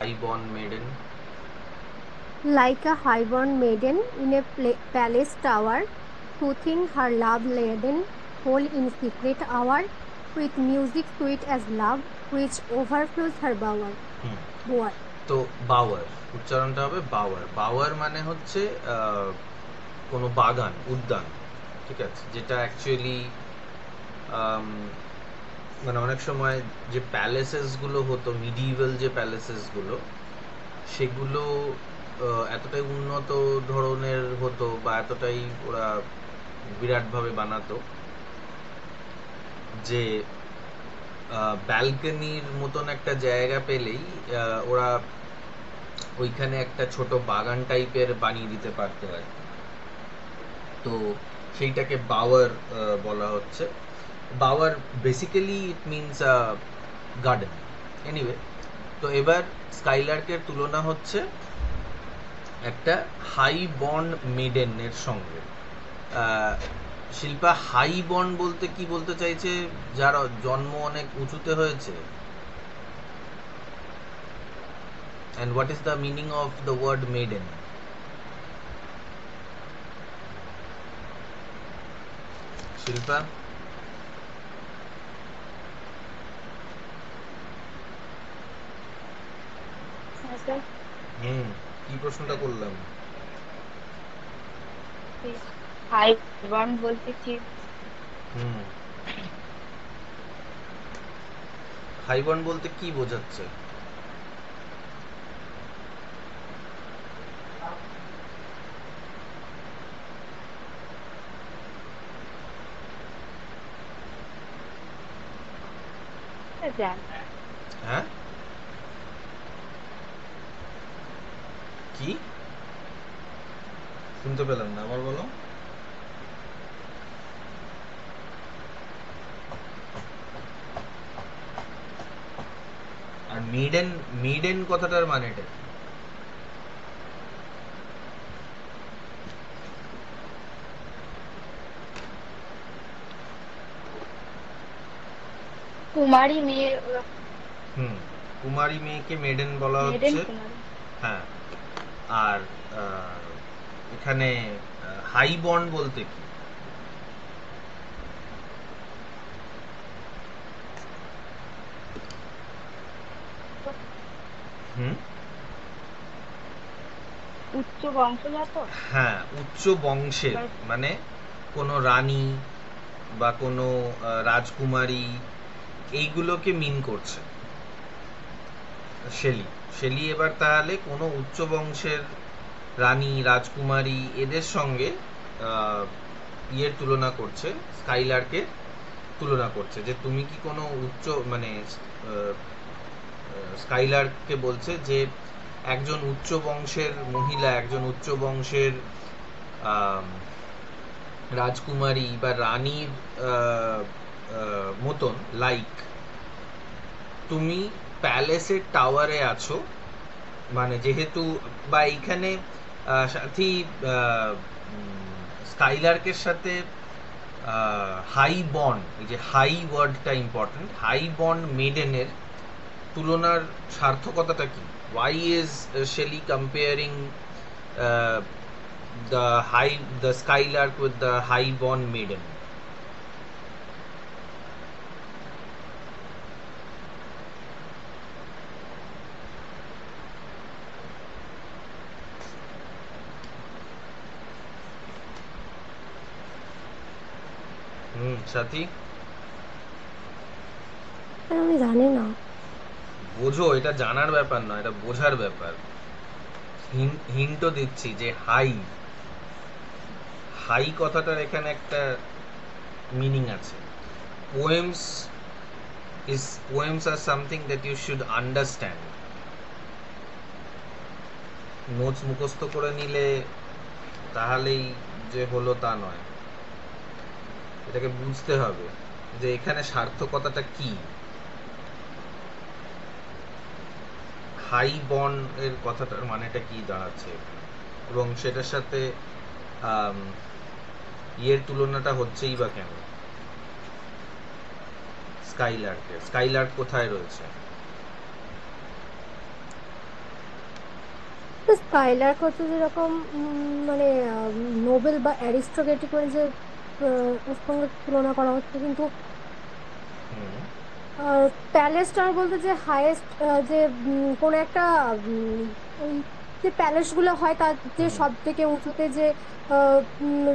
High-born maiden. Like a high-born maiden in a palace tower, soothing her love-laden soul in secret hour, with music sweet as love, which overflows her bower. Hmm Bower. তো বাওয়ার উচ্চারণটা হবে বাওয়ার। বাওয়ার মানে হচ্ছে কোনো বাগান, উদ্যান। ঠিক আছে, যেটা অ্যাকচুয়ালি মানে অনেক সময় যে প্যালেসেস গুলো হতো, মিডিভেল যে প্যালেসেস গুলো, সেগুলো এতটাই উন্নত ধরনের হতো বা এতটাই ওরা বিরাটভাবে বানাতো যে ব্যালকনির মতন একটা জায়গা পেলেই ওরা ওইখানে একটা ছোট বাগান টাইপের বানিয়ে দিতে পারতো আর কি। তো সেইটাকে বাওয়ার বলা হচ্ছে। Bower basically it means garden. Anyway, তো এবার স্কাইলার্কের তুলনা হচ্ছে একটা হাই বন্ড মেডেনের সঙ্গে। শিল্পা, হাই বন্ড বলতে কি বলতে চাইছে? যার জন্ম অনেক উঁচুতে হয়েছে। And what is the meaning of the word maiden? Shilpa? হ্যাঁ স্যার, হুম, কি প্রশ্নটা করলাম? হাই বন্ড বলতে কি? হুম, হাই বন্ড বলতে কি বোঝাচ্ছে? জান হ্যাঁ, কি শুনতে পেলাম না, আবার বলো। আর মিডেন, মিডেন কথাটার মানেটা কি? কুমারী মেয়ে, হুম, কুমারী মেয়েকে মেডেন বলা মেডেন হচ্ছে। কুমারী। হ্যাঁ, আর এখানে হাই বন্ড বলতে কি? হুম, উচ্চ বংশজাত। হ্যাঁ, উচ্চ বংশের, এবার মানে কোনো রানী বা কোনো রাজকুমারী, এইগুলোকে মিন করছে শেলি। শেলি এবার তাহলে কোনো উচ্চ বংশের রানী, রাজকুমারী, এদের সঙ্গে আহ, ইয়ের তুলনা করছে, স্কাইলার্কের তুলনা করছে যে তুমি কি কোনো উচ্চ মানে স্কাইলার্ককে বলছে যে একজন উচ্চ বংশের মহিলা, একজন উচ্চ বংশের আম, রাজকুমারী বা রানীর মতন, লাইক তুমি প্যালেসের টাওয়ারে আছো, মানে যেহেতু বা এইখানে সাথী স্কাইলার্কের সাথে হাই বন্ড, এই যে হাই ওয়ার্ডটা ইম্পর্টেন্ট, হাই বন্ড মেডেনের তুলনার সার্থকতাটা কি? Why is Shelley comparing the high the skylark with the high বন্ড মেডেন? হুম, সাথী? আমি জানি না। বোঝো, এটা জানার ব্যাপার নয়, এটা বোঝার ব্যাপার। হিন্টও দিচ্ছি যে হাই, হাই কথাটার এখানে একটা মিনিং আছে। Poems poems are something that you should understand. Notes মুখস্থ করে নিলে তাহলেই যে হলো তা নয়, এটাকে বুঝতে হবে যে এখানে সার্থকতাটা কি। হাই বন্ড এর কথাটার মানেটা কি দাঁড়াচ্ছে এখানে, এবং সেটার সাথে আম, ইয়ের তুলনাটা হচ্ছেই বা কেন? স্কাইলার্কের, স্কাইলার্ক কোথায় রয়েছে? তো স্কাইলার্ক হচ্ছে যেরকম মানে নোবেল বা অ্যারিস্টোক্রেটিক মানে যে এর সঙ্গে তুলনা করা হচ্ছে, কিন্তু হুম প্যালেস টাওয়ার বলতে যে হাইয়েস্ট যে কোনো একটা উম, ওই যে প্যালেস গুলো হয় তার যে হুম সব থেকে উঁচুতে যে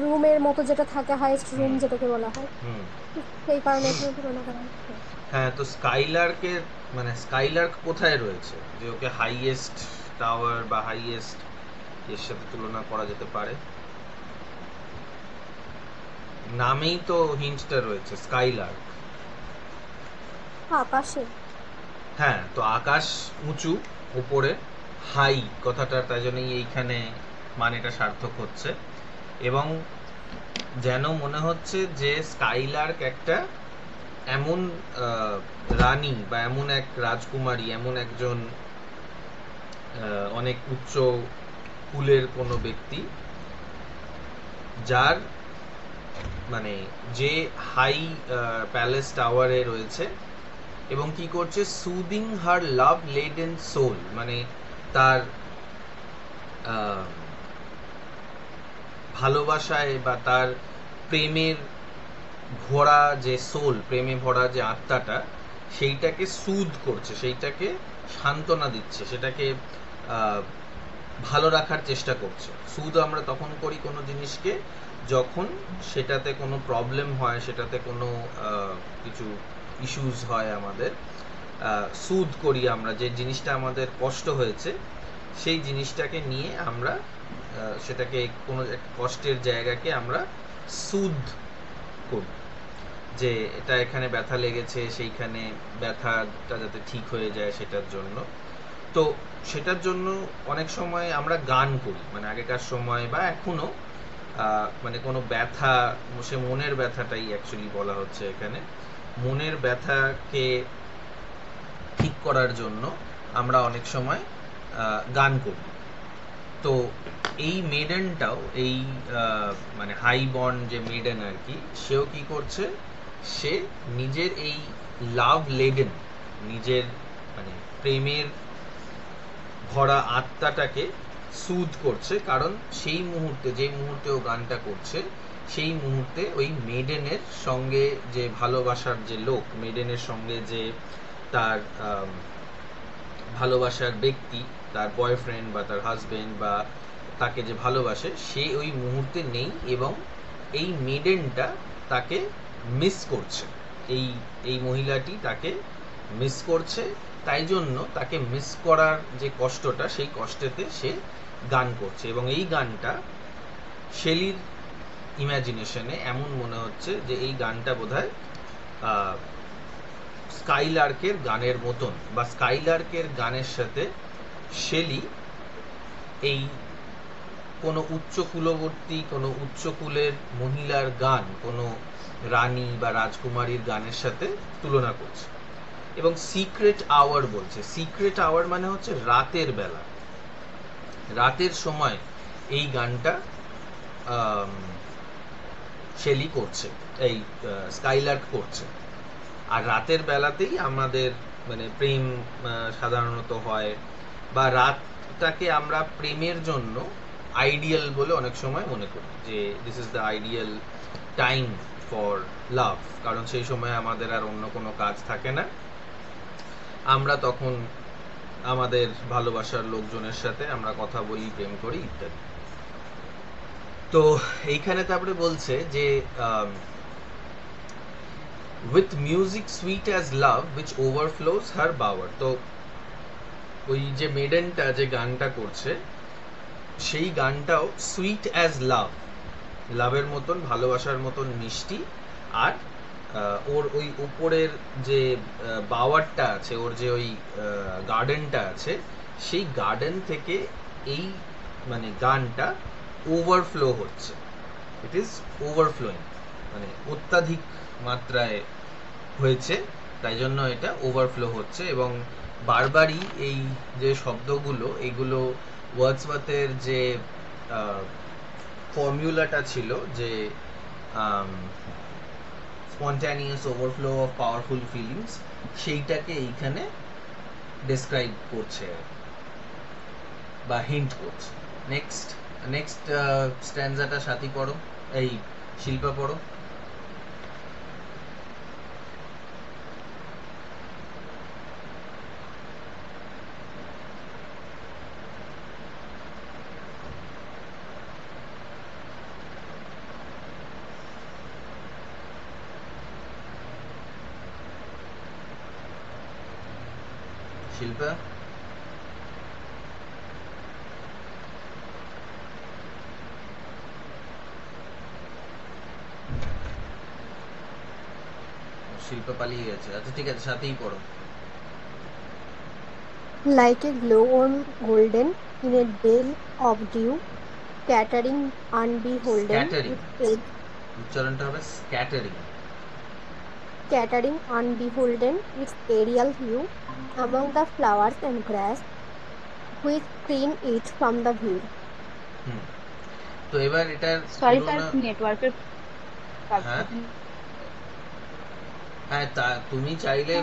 রুমের মতো যেটা থাকে, হাইয়েস্ট রুম হুম যেটাকে বলা হয়, হুম তো সেই কারণে এখানে তুলনা করা হচ্ছে। হ্যাঁ, তো স্কাইলার্কের মানে স্কাইলার্ক কোথায় রয়েছে যে ওকে হাইয়েস্ট টাওয়ার বা হাইয়েস্ট এর সাথে তুলনা করা যেতে পারে? নামেই তো হিন্টটা রয়েছে, স্কাইলার্ক। আকাশে। হ্যাঁ, তো আকাশ উঁচু, উপরে হাই কথাটা, তাই জন্যই এইখানে মানেটা সার্থক হচ্ছে। এবং যেন মনে হচ্ছে যে স্কাইলার্ক একটা এমন রানী বা এমন এক রাজকুমারী, এমন একজন অনেক উচ্চ কুলের কোনো ব্যক্তি, যার মানে যে হাই প্যালেস টাওয়ারে রয়েছে এবং কি করছে, সুদিং হার লাভ লেডেন সোল, মানে তার আহ, ভালোবাসায় বা তার প্রেমের ভরা যে সোল, প্রেমে ভরা যে আত্মাটা, সেইটাকে সুদ করছে, সেইটাকে সান্ত্বনা দিচ্ছে, সেটাকে আহ, ভালো রাখার চেষ্টা করছে। সুদ আমরা তখন করি কোনো জিনিসকে যখন সেটাতে কোনো প্রবলেম হয়, সেটাতে কোনো কিছু ইস্যুস হয় আমাদের, সুদ করি আমরা, যে জিনিসটা আমাদের কষ্ট হয়েছে সেই জিনিসটাকে নিয়ে আমরা সেটাকে কোনো এক কষ্টের জায়গাকে আমরা সুদ করি, যে এটা এখানে ব্যথা লেগেছে, সেইখানে ব্যথাটা যাতে ঠিক হয়ে যায় সেটার জন্য। তো সেটার জন্য অনেক সময় আমরা গান করি, মানে আগেকার সময় বা এখনো মানে কোনো ব্যথা, সে মনের ব্যথাটাই অ্যাকচুয়ালি বলা হচ্ছে এখানে, মনের ব্যথাকে ঠিক করার জন্য আমরা অনেক সময় গান করি। তো এই মেডেনটাও, এই মানে হাই বন্ড যে মেডেন আর কি, সেও কি করছে, সে নিজের এই লাভ লেডেন, নিজের মানে প্রেমের ভরা আত্মাটাকে সুদ করছে, কারণ সেই মুহূর্তে, যে মুহূর্তে ও গানটা করছে, সেই মুহূর্তে ওই মেডেনের সঙ্গে যে ভালোবাসার যে লোক, মেডেনের সঙ্গে যে তার ভালোবাসার ব্যক্তি, তার বয়ফ্রেন্ড বা তার হাজবেন্ড বা তাকে যে ভালোবাসে, সে ওই মুহূর্তে নেই এবং এই মেডেনটা তাকে মিস করছে, এই এই মহিলাটি তাকে মিস করছে, তাই জন্য তাকে মিস করার যে কষ্টটা, সেই কষ্টেতে সে গান করছে। এবং এই গানটা শেলির ইমাজিনেশনে এমন মনে হচ্ছে যে এই গানটা বোধহয় স্কাইলার্কের গানের মতন, বা স্কাইলার্কের গানের সাথে শেলি এই কোনো উচ্চ কুলবর্তী, কোনো উচ্চ কুলের মহিলার গান, কোনো রানী বা রাজকুমারীর গানের সাথে তুলনা করছে। এবং সিক্রেট আওয়ার বলছে, সিক্রেট আওয়ার মানে হচ্ছে রাতের বেলা, রাতের সময় এই গানটা শেলি করছে, এই স্কাইলার্ক করছে। আর রাতের বেলাতেই আমাদের মানে প্রেম সাধারণত হয়, বা রাতটাকে আমরা প্রেমের জন্য আইডিয়াল বলে অনেক সময় মনে করি, যে this is the ideal time for লাভ, কারণ সেই সময় আমাদের আর অন্য কোনো কাজ থাকে না, আমরা তখন আমাদের ভালোবাসার লোকজনের সাথে আমরা কথা বলি, প্রেম করি ইত্যাদি। তো এইখানে তারপরে বলছে যে with music sweet as love which overflows her bower, তো ওই যে মেডেনটা যে গানটা করছে, সেই গানটাও সুইট অ্যাজ লাভ, লাভের মতন, ভালোবাসার মতন মিষ্টি। আর ওর ওই উপরের যে বাওয়ারটা আছে, ওর যে ওই গার্ডেনটা আছে, সেই গার্ডেন থেকে এই মানে গানটা ওভারফ্লো হচ্ছে, ইট ইজ ওভারফ্লোয়িং, মানে অত্যাধিক মাত্রায় হয়েছে, তাই জন্য এটা ওভারফ্লো হচ্ছে। এবং বারবারই এই যে শব্দগুলো, এগুলো ওয়ার্ডসওয়ার্থের যে ফর্মুলাটা ছিল, যে spontaneous overflow of powerful feelings, সেইটাকে এইখানে ডেসক্রাইব করছে বা হিন্ট করছে। নেক্সট নেক্সট স্ট্যান্জাটা সাথী পড়ো, এই শিল্পা পড়ো। শিল্পা শিল্পা পালিয়ে গেছে, আচ্ছা ঠিক আছে সাথেই পড়ো। Like a glowworm golden in a dale of dew, scattering unbeholden scattering, its edge, উচ্চারণটা হবে scattering. scattering unbeholden its aerial hue among the flowers and grass, which screen it from the view. হুম, তো এবার এটার sorry sir, তুলনা। নেটওয়ার্কের হ্যাঁ হ্যাঁ, তা তুমি চাইলে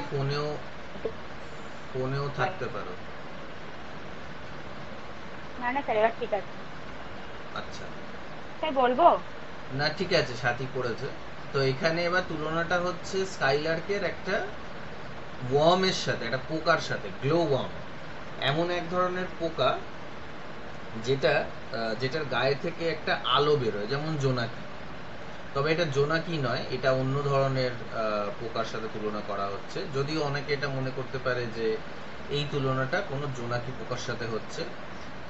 ফোনেও থাকতে পারো। না না স্যার, এবার ঠিক আছে। আচ্ছা স্যার বলবো? না ঠিক আছে, সাথী পড়েছে। তো এখানে এবার তুলনাটা হচ্ছে স্কাইলার্কের একটা ওয়ার্মের সাথে, একটা পোকার সাথে। গ্লো ওয়ার্ম এমন এক ধরনের পোকা যেটার গায়ে থেকে একটা আলো বেরোয়, যেমন জোনাকি। তবে এটা জোনাকি নয়, এটা অন্য ধরনের পোকার সাথে তুলনা করা হচ্ছে, যদিও অনেকে এটা মনে করতে পারে যে এই তুলনাটা কোনো জোনাকি পোকার সাথে হচ্ছে,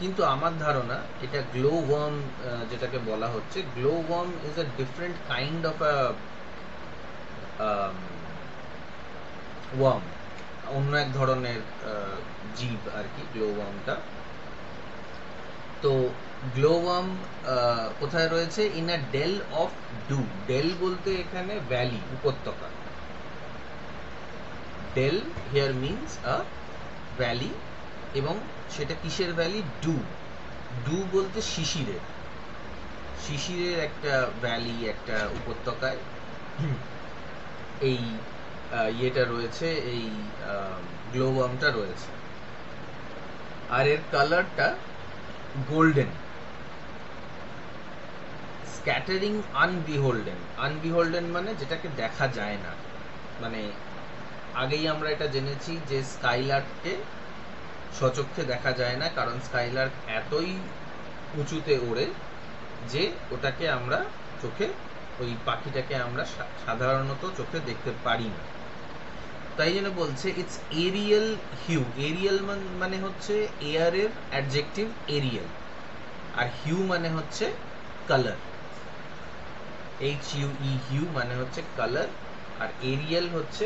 কিন্তু আমার ধারণা এটা গ্লো ওয়ার্ম যেটাকে বলা হচ্ছে, glow worm is a different kind of a worm, অন্য এক ধরনের জীব আর কি গ্লো ওয়ার্মটা। তো গ্লো ওয়ার্ম কোথায় রয়েছে? In a dell of dew. Dell বলতে এখানে ভ্যালি, উপত্যকা। Dell here means a valley, এবং সেটা কিসের ভ্যালি? ডু। ডু বলতে শিশিরের, শিশিরের একটা ভ্যালি, একটা উপত্যকায় এই ইয়েটা রয়েছে, এই গ্লো ওয়ার্মটা রয়েছে। আর এর কালারটা গোল্ডেন। স্ক্যাটারিং আনবিহোল্ডেন, আনবিহোল্ডেন মানে যেটাকে দেখা যায় না। মানে আগেই আমরা এটা জেনেছি যে স্কাইলার্ককে সচক্ষে দেখা যায় না, কারণ স্কাইলার্ক এতই উঁচুতে ওড়ে যে ওটাকে আমরা চোখে, ওই পাখিটাকে আমরা সাধারণত চোখে দেখতে পারি না। তাই জন্য বলছে ইটস এরিয়াল হিউ। এরিয়াল মানে হচ্ছে এয়ারের অ্যাডজেক্টিভ এরিয়াল, আর হিউ মানে হচ্ছে কালার। HUE, হিউ মানে হচ্ছে কালার, আর এরিয়াল হচ্ছে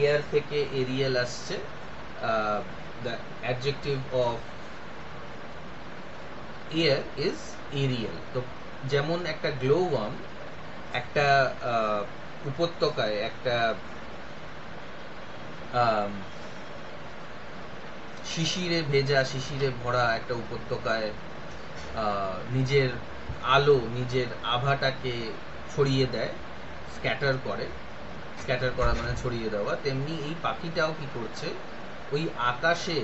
এয়ার থেকে এরিয়াল আসছে, the adjective of air is aerial. তো যেমন একটা গ্লো ওয়ার্ম একটা উপত্যকায়, একটা শিশিরে ভেজা, শিশিরে ভরা একটা উপত্যকায় নিজের আলো, নিজের আভাটাকে ছড়িয়ে দেয়, স্ক্যাটার করে। স্ক্যাটার করা মানে ছড়িয়ে দেওয়া। তেমনি এই পাখিটাও কি করছে, ওই আকাশে,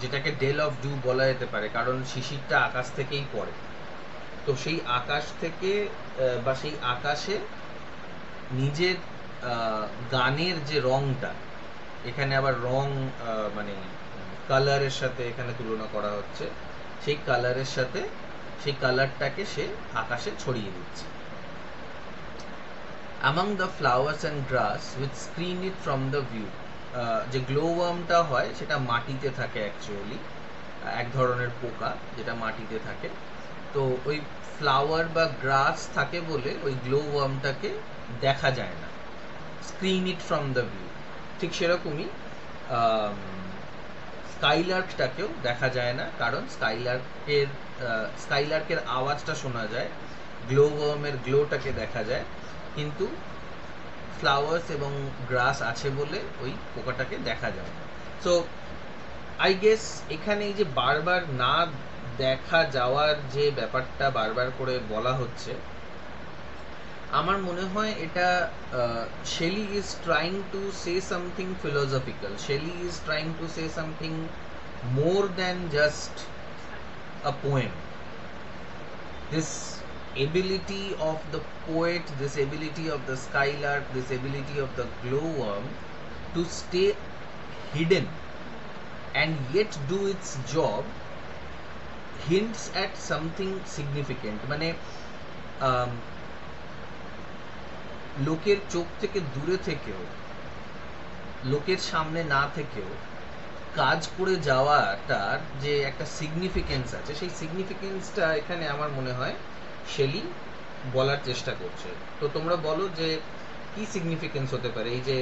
যেটাকে ডেল অফ ডিউ বলা যেতে পারে, কারণ শিশিরটা আকাশ থেকেই পড়ে, তো সেই আকাশ থেকে বা সেই আকাশে নিজের গানের যে রংটা, এখানে আবার রং মানে কালারের সাথে এখানে তুলনা করা হচ্ছে, সেই কালারের সাথে সেই কালারটাকে সে আকাশে ছড়িয়ে দিচ্ছে। among the flowers and grass which screen it from the view, যে গ্লো ওয়ার্মটা হয় সেটা মাটিতে থাকে, অ্যাকচুয়ালি এক ধরনের পোকা যেটা মাটিতে থাকে। তো ওই ফ্লাওয়ার বা গ্রাস থাকে বলে ওই গ্লো ওয়ার্মটাকে দেখা যায় না, screen it from the view. ঠিক সেরকমই স্কাইলার্কটাকেও দেখা যায় না, কারণ স্কাইলার্কের আওয়াজটা শোনা যায়, গ্লো ওয়ার্মের গ্লোটাকে দেখা যায়, কিন্তু ফ্লাওয়ার্স এবং গ্রাস আছে বলে ওই পোকাটাকে দেখা যায় না। সো আই গেস এখানে এই যে বারবার না দেখা যাওয়ার যে ব্যাপারটা বারবার করে বলা হচ্ছে, আমার মনে হয় এটা Shelley is trying to say something philosophical. Shelley is trying to say something more than just a poem. This ability of the poet, this ability of the skylark, this ability of the glowworm to stay hidden and yet do its job hints at something significant. মানে লোকের চোখ থেকে দূরে থেকেও, লোকের সামনে না থেকেও কাজ করে যাওয়াটার যে একটা সিগনিফিকেন্স আছে, সেই সিগনিফিকেন্সটা এখানে আমার মনে হয় শেলি বলার চেষ্টা করছে। তো তোমরা বলো যে কি সিগনিফিকেন্স হতে পারে এই যে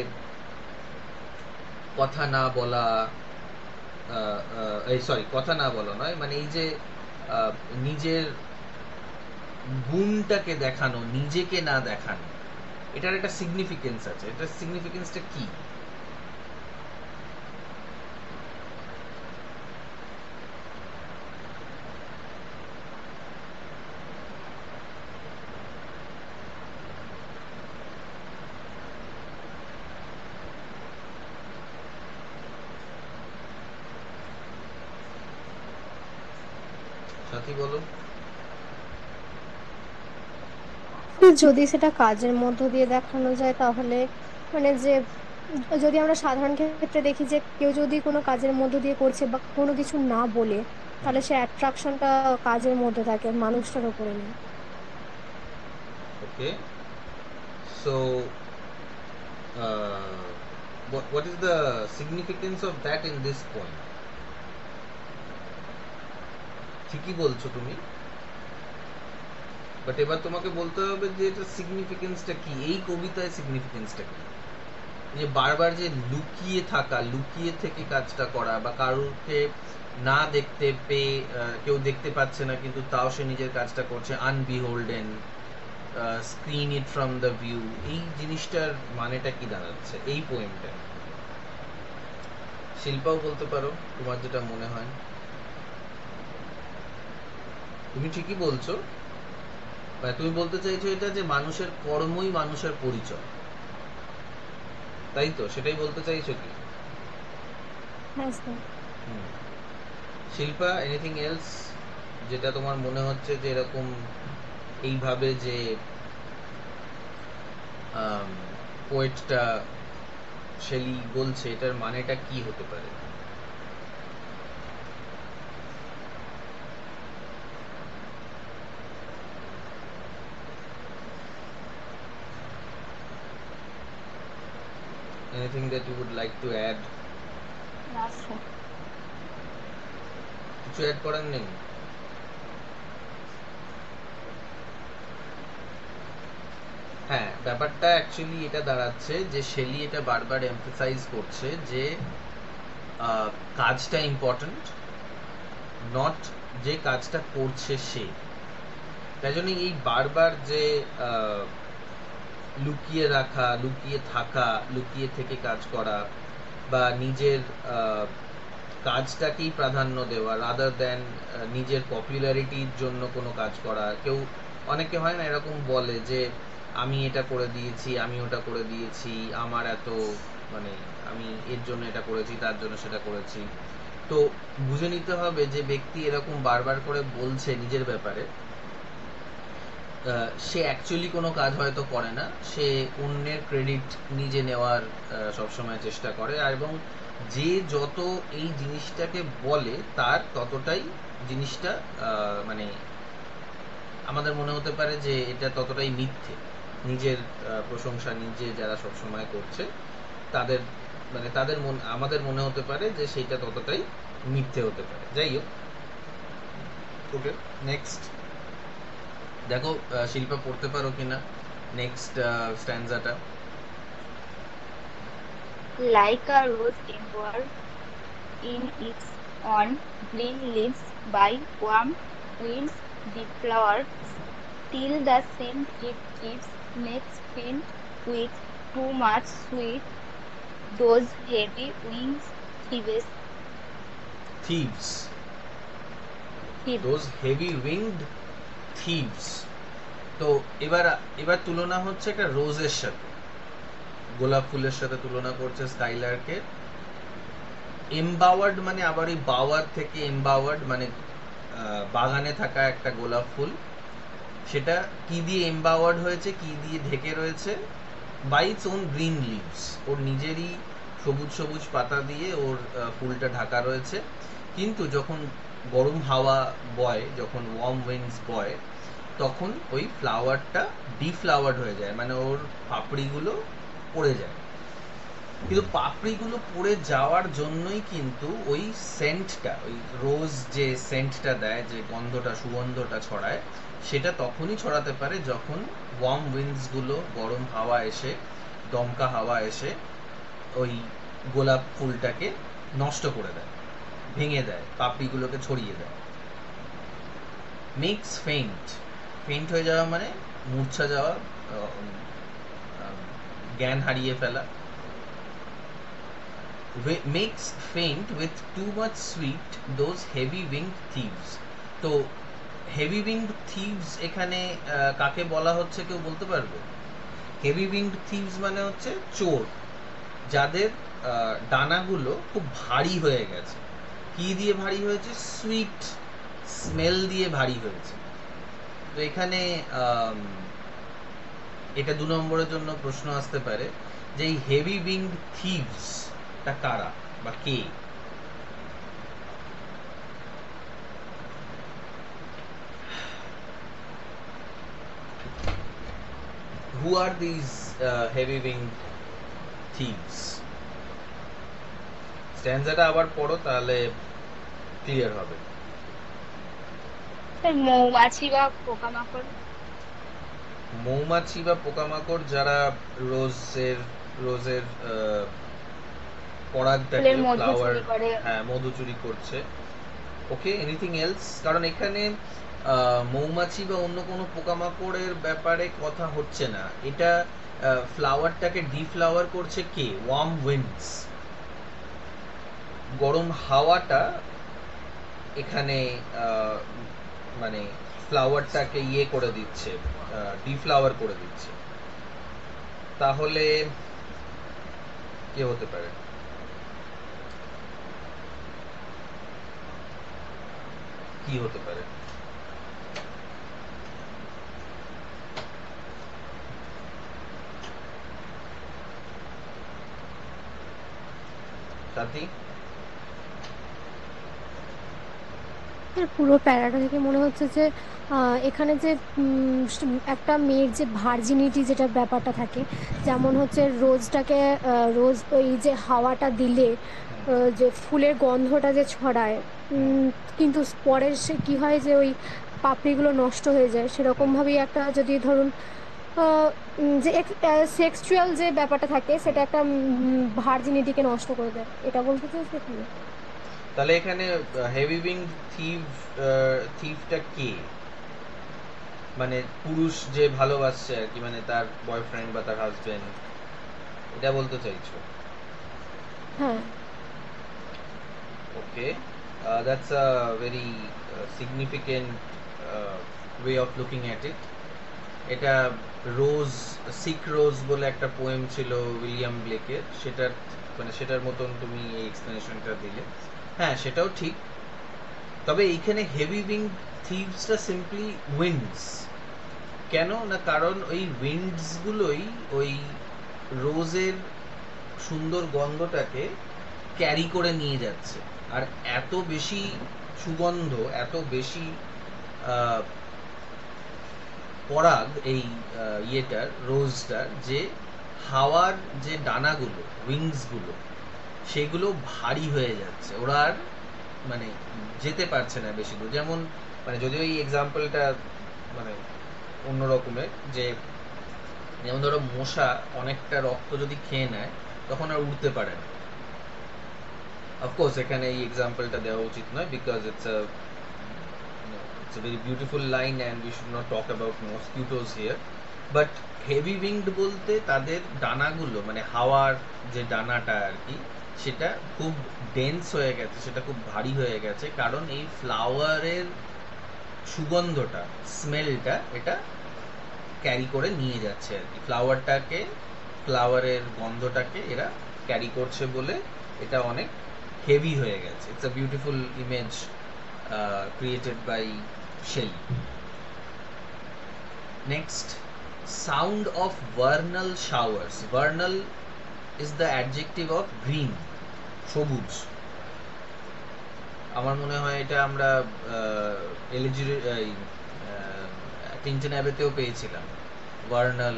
কথা না বলা, কথা না বলা নয়, মানে এই যে নিজের গুণটাকে দেখানো, নিজেকে না দেখানো, এটার একটা সিগনিফিকেন্স আছে। এটার সিগনিফিকেন্সটা কি? সাথী বলো। যদি সেটা কাজের মধ্য দিয়ে দেখানো যায় তাহলে মানে যে যদি আমরা সাধারণ ক্ষেত্রে দেখি যে কেউ যদি কোনো কাজের মধ্য দিয়ে করছে বা কোনো কিছু না বলে, তাহলে সে অ্যাট্রাকশনটা কাজের মধ্যে থাকে, মানুষটার উপরে নেই। Okay, so what is the significance of that in this poem? ঠিকই বলছো তুমি, বাট এবার তোমাকে বলতে হবে যে এটা সিগনিফিকেন্সটা কি, এই কবিতায় সিগনিফিকেন্সটা কি। যে বারবার যে লুকিয়ে থাকা, লুকিয়ে থেকে কাজটা করা, বা কারোরকে না দেখতে পেয়ে, কেউ দেখতে পাচ্ছে না কিন্তু তাও সে নিজের কাজটা করছে, unbeholden, screen it from the view, এই জিনিসটার মানেটা কি দাঁড়াচ্ছে এই পোয়েমটা? শিল্পাও বলতে পারো তোমার যেটা মনে হয়। তুমি ঠিকই বলছো, মানে তুমি বলতে চাইছো এটা যে মানুষের কর্মই মানুষের পরিচয়, তাই তো? সেটাই বলতে চাইছো কি? হ্যাঁ স্যার। শিল্পা, এনিথিং এলস যেটা তোমার মনে হচ্ছে যে এরকম এইভাবে যে পোয়েটটা শেলি বলছে, এটার মানেটা কি হতে পারে? Anything that you would like to add? না স্যার। কিছু অ্যাড করার নেই? হ্যাঁ, ব্যাপারটা অ্যাকচুয়ালি এটা দাঁড়াচ্ছে যে শেলি এটা বারবার এমফাসাইজ করছে যে কাজটা ইম্পর্ট্যান্ট, নট যে কাজটা করছে সে। তাই জন্য এই বারবার যে লুকিয়ে রাখা, লুকিয়ে থাকা, লুকিয়ে থেকে কাজ করা, বা নিজের কাজটাকেই প্রাধান্য দেওয়া রাদার দেন নিজের পপুলারিটির জন্য কোনো কাজ করা। কেউ, অনেকে হয় না এরকম বলে যে আমি এটা করে দিয়েছি, আমি ওটা করে দিয়েছি, আমার এত, মানে আমি এর জন্য এটা করেছি, তার জন্য সেটা করেছি। তো বুঝে নিতে হবে যে ব্যক্তি এরকম বারবার করে বলছে নিজের ব্যাপারে, সে অ্যাকচুয়ালি কোনো কাজ হয়তো করে না, সে অন্যের ক্রেডিট নিজে নেওয়ার সবসময় চেষ্টা করে, এবং যে যত এই জিনিসটাকে বলে তার ততটাই জিনিসটা মানে আমাদের মনে হতে পারে যে এটা ততটাই মিথ্যে। নিজের প্রশংসা নিজে যারা সবসময় করছে তাদের, মানে তাদের আমাদের মনে হতে পারে যে সেইটা ততটাই মিথ্যে হতে পারে। যাই হোক, ওকে, নেক্সট দেখো শিল্পা পড়তে পারো কিনা next স্ট্যান্জাটা। Like a rose enveloped in its own green leaves by warm winds, the flowers till the scent it gives makes faint with too much sweet. Those heavy wings thieves. thieves those heavy winged thieves। তো এবার এবার তুলনা হচ্ছে একটা রোজের সাথে, গোলাপ ফুলের সাথে তুলনা করছে স্কাইলারকে। এমবাওয়ার্ড মানে আবার ওই বাওয়ার থেকে এমবাওয়ার্ড, মানে বাগানে থাকা একটা গোলাপ ফুল, সেটা কি দিয়ে এম্বাওয়ার্ড হয়েছে, কি দিয়ে ঢেকে রয়েছে? By its own green leaves, ওর নিজেরই সবুজ সবুজ পাতা দিয়ে ওর ফুলটা ঢাকা রয়েছে। কিন্তু যখন গরম হাওয়া বয়, যখন ওয়ার্ম উইন্ডস বয়, তখন ওই ফ্লাওয়ারটা ডিফ্লাওয়ার্ড হয়ে যায়, মানে ওর পাপড়িগুলো পড়ে যায়। কিন্তু পাপড়িগুলো পড়ে যাওয়ার জন্যই কিন্তু ওই সেন্টটা, ওই রোজ যে সেন্টটা দেয়, যে গন্ধটা, সুগন্ধটা ছড়ায়, সেটা তখনই ছড়াতে পারে যখন ওয়ার্ম উইন্ডস গুলো, গরম হাওয়া এসে, দমকা হাওয়া এসে ওই গোলাপ ফুলটাকে নষ্ট করে দেয়, ভেঙে দেয়, পাপড়িগুলোকে ছড়িয়ে দেয়। মেক্স ফেইন্ট, ফেইন্ট হয়ে যাওয়া মানে মূর্ছা যাওয়া, জ্ঞান হারিয়ে ফেলা। Makes faint with too much sweet those heavy winged thieves. তো হেভি উইংড থিভস এখানে কাকে বলা হচ্ছে, কেউ বলতে পারবে? হেভি উইংড থিভস মানে হচ্ছে চোর, যাদের ডানাগুলো খুব ভারী হয়ে গেছে। কি দিয়ে ভারী হয়েছে? সুইট স্মেল দিয়ে ভারী হয়েছে। তো এখানে এটা 2 নম্বরের জন্য প্রশ্ন আসতে পারে যে এই হেভি উইংড থিভস টা কারা বা কে? Who are these heavy winged thieves? স্ট্যান্জাটা আবার পড়ো, তাহলে ক্লিয়ার হবে। মৌমাছি বা পোকামাকড়। মৌমাছি বা পোকামাকড় যারা রোজের পরাগটাকে, ফ্লাওয়ার, হ্যাঁ, মধু চুরি করছে। ওকে, এনিথিং এলস? কারণ এখানে মৌমাছি বা অন্য কোনো পোকামাকড়ের ব্যাপারে কথা হচ্ছে না, এটা ফ্লাওয়ারটাকে ডিফ্লাওয়ার করছে কে? ওয়ার্ম উইন্ডস, গরম হাওয়াটা এখানে মানে ফ্লাওয়ারটাকে ইয়ে করে দিচ্ছে, ডিফ্লাওয়ার করে দিচ্ছে। তাহলে কে হতে পারে? কি হতে পারে? সাথী? পুরো প্যারাটা থেকে মনে হচ্ছে যে এখানে যে একটা মেয়ের যে ভার্জিনিটি যেটা ব্যাপারটা থাকে, যেমন হচ্ছে রোজটাকে রোজ ওই যে হাওয়াটা দিলে যে ফুলের গন্ধটা যে ছড়ায়, কিন্তু পরে সে কি হয় যে ওই পাপড়িগুলো নষ্ট হয়ে যায়, সেরকমভাবেই একটা যদি ধরুন যে সেক্সুয়াল যে ব্যাপারটা থাকে সেটা একটা ভার্জিনিটিকে নষ্ট করে দেয়, এটা বলতে চাইছে কি? তাহলে এখানে হেভি উইংড থিভটা কে? মানে পুরুষ যে ভালোবাসছে আর কি, মানে তার বয়ফ্রেন্ড বা তার হাজবেন্ড, এটা বলতে চাইছো? হ্যাঁ। Okay, that's a very significant way of looking at it. এটা রোজ, সিক রোজ বলে একটা পোয়েম ছিল উইলিয়াম ব্লেকের, সেটার মতন তুমি এই এক্সপ্লেনেশনটা দিলে। হ্যাঁ, সেটাও ঠিক। তবে এইখানে হেভি উইং থিভসটা সিম্পলি উইন্ডস। কেন না, কারণ ওই উইন্ডস গুলোই ওই রোজের সুন্দর গন্ধটাকে ক্যারি করে নিয়ে যাচ্ছে। আর এত বেশি সুগন্ধ, এত বেশি পরাগ এই ইয়েটার, রোজটার, যে হাওয়ার যে ডানাগুলো, উইংস গুলো, সেগুলো ভারী হয়ে যাচ্ছে, ওরা আর মানে যেতে পারছে না বেশি দূর। যেমন মানে যদিও এই এক্সাম্পলটা মানে অন্য রকমের, যে যেমন ধরো মশা অনেকটা রক্ত যদি খেয়ে নেয় তখন আর উঠতে পারে না। অফকোর্স এখানে এই এক্সাম্পলটা দেওয়া উচিত নয়, because it's a very beautiful line and we should not talk about mosquitoes here, but heavy winged বলতে তাদের ডানাগুলো, মানে হাওয়ার যে ডানাটা আর কি, সেটা খুব ডেন্স হয়ে গেছে, সেটা খুব ভারী হয়ে গেছে, কারণ এই ফ্লাওয়ারের সুগন্ধটা, স্মেলটা এটা ক্যারি করে নিয়ে যাচ্ছে আর কি, ফ্লাওয়ারের গন্ধটাকে এরা ক্যারি করছে বলে এটা অনেক হেভি হয়ে গেছে। It's a beautiful image created by Shelley. Next, sound of vernal showers. Vernal is the adjective of green, সবুজ। আমার মনে হয় এটা আমরা টিনটিন অ্যাবেতেও পেয়েছিলাম। ভার্নাল,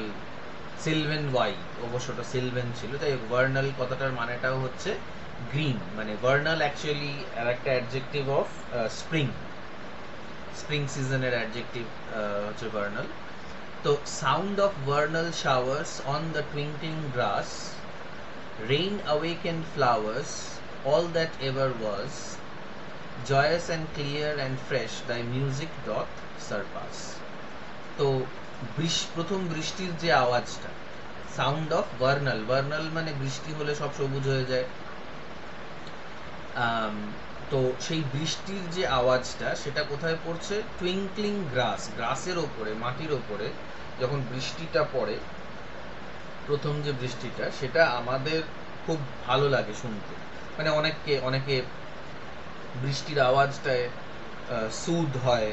সিলভেন ওয়াই, অবশ্যটা সিলভেন ছিল। তাই ভার্নাল কথাটার মানেটাও হচ্ছে গ্রিন, মানে ভার্নাল অ্যাকচুয়ালি একটা অ্যাডজেক্টিভ অফ স্প্রিং, স্প্রিং সিজনের অ্যাডজেক্টিভ হচ্ছে ভার্নাল। তো sound of Bernal showers on the twinkling glass, rain awakened flowers, all that ever was, joyous and clear and fresh, thy music doth surpass. তো প্রথম বৃষ্টির যে আওয়াজটা, sound of Bernal, Bernal মানে বৃষ্টি হলে সব সবুজ হয়ে যায়। তো সেই বৃষ্টির যে আওয়াজটা সেটা কোথায় পড়ছে? টুইঙ্কলিং গ্রাস, গ্রাসের ওপরে, মাটির ওপরে যখন বৃষ্টিটা পড়ে, প্রথম যে বৃষ্টিটা, সেটা আমাদের খুব ভালো লাগে শুনতে। মানে অনেকে বৃষ্টির আওয়াজটায় সুদ হয়,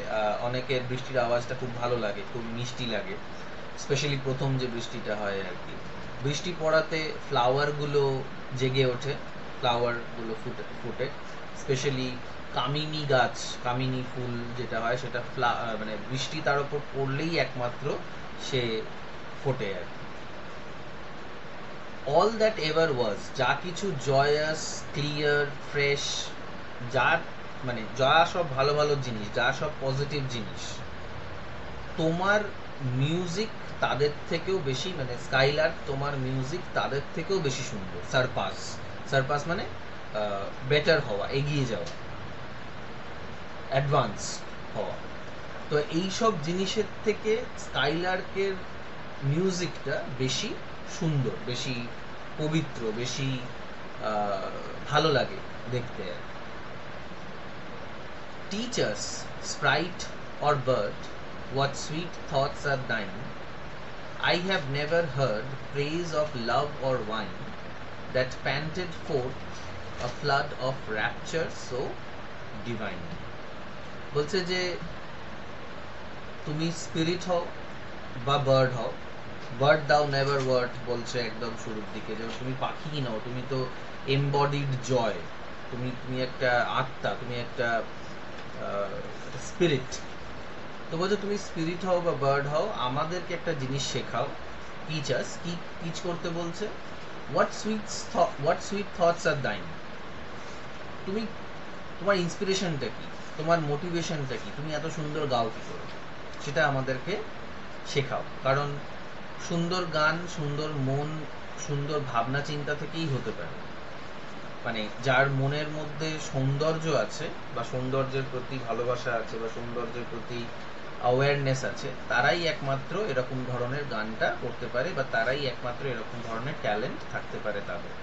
অনেকের বৃষ্টির আওয়াজটা খুব ভালো লাগে, খুব মিষ্টি লাগে, স্পেশালি প্রথম যে বৃষ্টিটা হয় আর কি। বৃষ্টি পড়াতে ফ্লাওয়ারগুলো জেগে ওঠে, ফ্লাওয়ারগুলো ফুটে, স্পেশালি কামিনী গাছ, কামিনী ফুল যেটা হয় সেটা মানে বৃষ্টি তার উপর পড়লেই একমাত্র সে ফোটে আর কি। অল দ্যাট এভার ওয়াজ, যা কিছু জয়াস, ক্লিয়ার, ফ্রেশ, যা সব ভালো ভালো জিনিস, যা সব পজিটিভ জিনিস, তোমার মিউজিক তাদের থেকেও বেশি, মানে স্কাইলার্ক তোমার মিউজিক তাদের থেকেও বেশি সুন্দর। সারপাস, সারপাস মানে বেটার হওয়া, এগিয়ে যাওয়া, অ্যাডভান্স হওয়া। তো এইসব জিনিসের থেকে স্কাইলার্কের মিউজিকটা বেশি সুন্দর, বেশি পবিত্র, বেশি ভালো লাগে দেখতে। Teach us, sprite or bird, what sweet thoughts are thine. I have never heard praise of love or wine, that panted forth a flood of rapture so divine. বলছে যে তুমি স্পিরিট হও বা বার্ড হও, বার্ড দাও never word বলছে একদম শুরুর দিকে, যেমন তুমি পাখি নাও, তুমি তো এমবডিড জয়, তুমি একটা আত্মা, তুমি একটা স্পিরিট। তো বলছো তুমি স্পিরিট হও বা বার্ড হও, আমাদেরকে একটা জিনিস শেখাও। টিচ আস, কি টিচ করতে বলছে? What sweet thoughts are thine. তুমি, তোমার ইন্সপিরেশনটা কি, তোমার মোটিভেশনটা কি, তুমি এত সুন্দর গাও কি করে, সেটা আমাদেরকে শেখাও। কারণ সুন্দর গান, সুন্দর মন, সুন্দর ভাবনা চিন্তা থেকেই হতে পারে। মানে যার মনের মধ্যে সৌন্দর্য আছে, বা সৌন্দর্যের প্রতি ভালোবাসা আছে, বা সৌন্দর্যের প্রতি অ্যাওয়ারনেস আছে, তারাই একমাত্র এরকম ধরনের গানটা করতে পারে, বা তারাই একমাত্র এরকম ধরনের ট্যালেন্ট থাকতে পারে তাদের।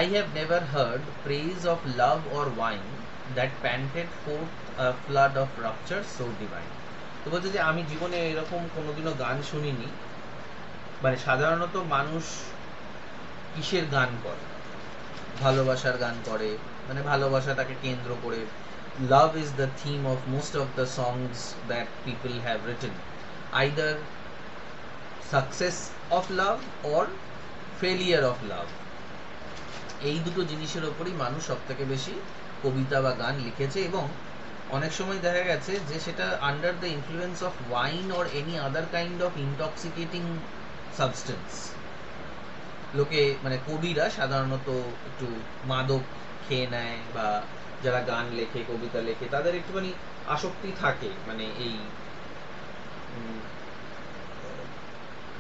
I have never heard praise of love or wine, that panted forth a flood of rapture so divine. তো বলছে যে আমি জীবনে এরকম কোনোদিনও গান শুনিনি। মানে সাধারণত মানুষ কিসের গান করে? ভালোবাসার গান করে, মানে ভালোবাসাটাকে কেন্দ্র করে। Love is the theme of most of the songs that people have written. Either success of love or failure of love. এই দুটো জিনিসের ওপরই মানুষ সব থেকে বেশি কবিতা বা গান লিখেছে, এবং অনেক সময় দেখা গেছে যে সেটা under the influence of wine or any other kind of intoxicating substance. লোকে, মানে কবিরা সাধারণত একটু মাদক খেয়ে নেয়, বা যারা গান লেখে, কবিতা লেখে, তাদের একটুখানি আসক্তি থাকে, মানে এই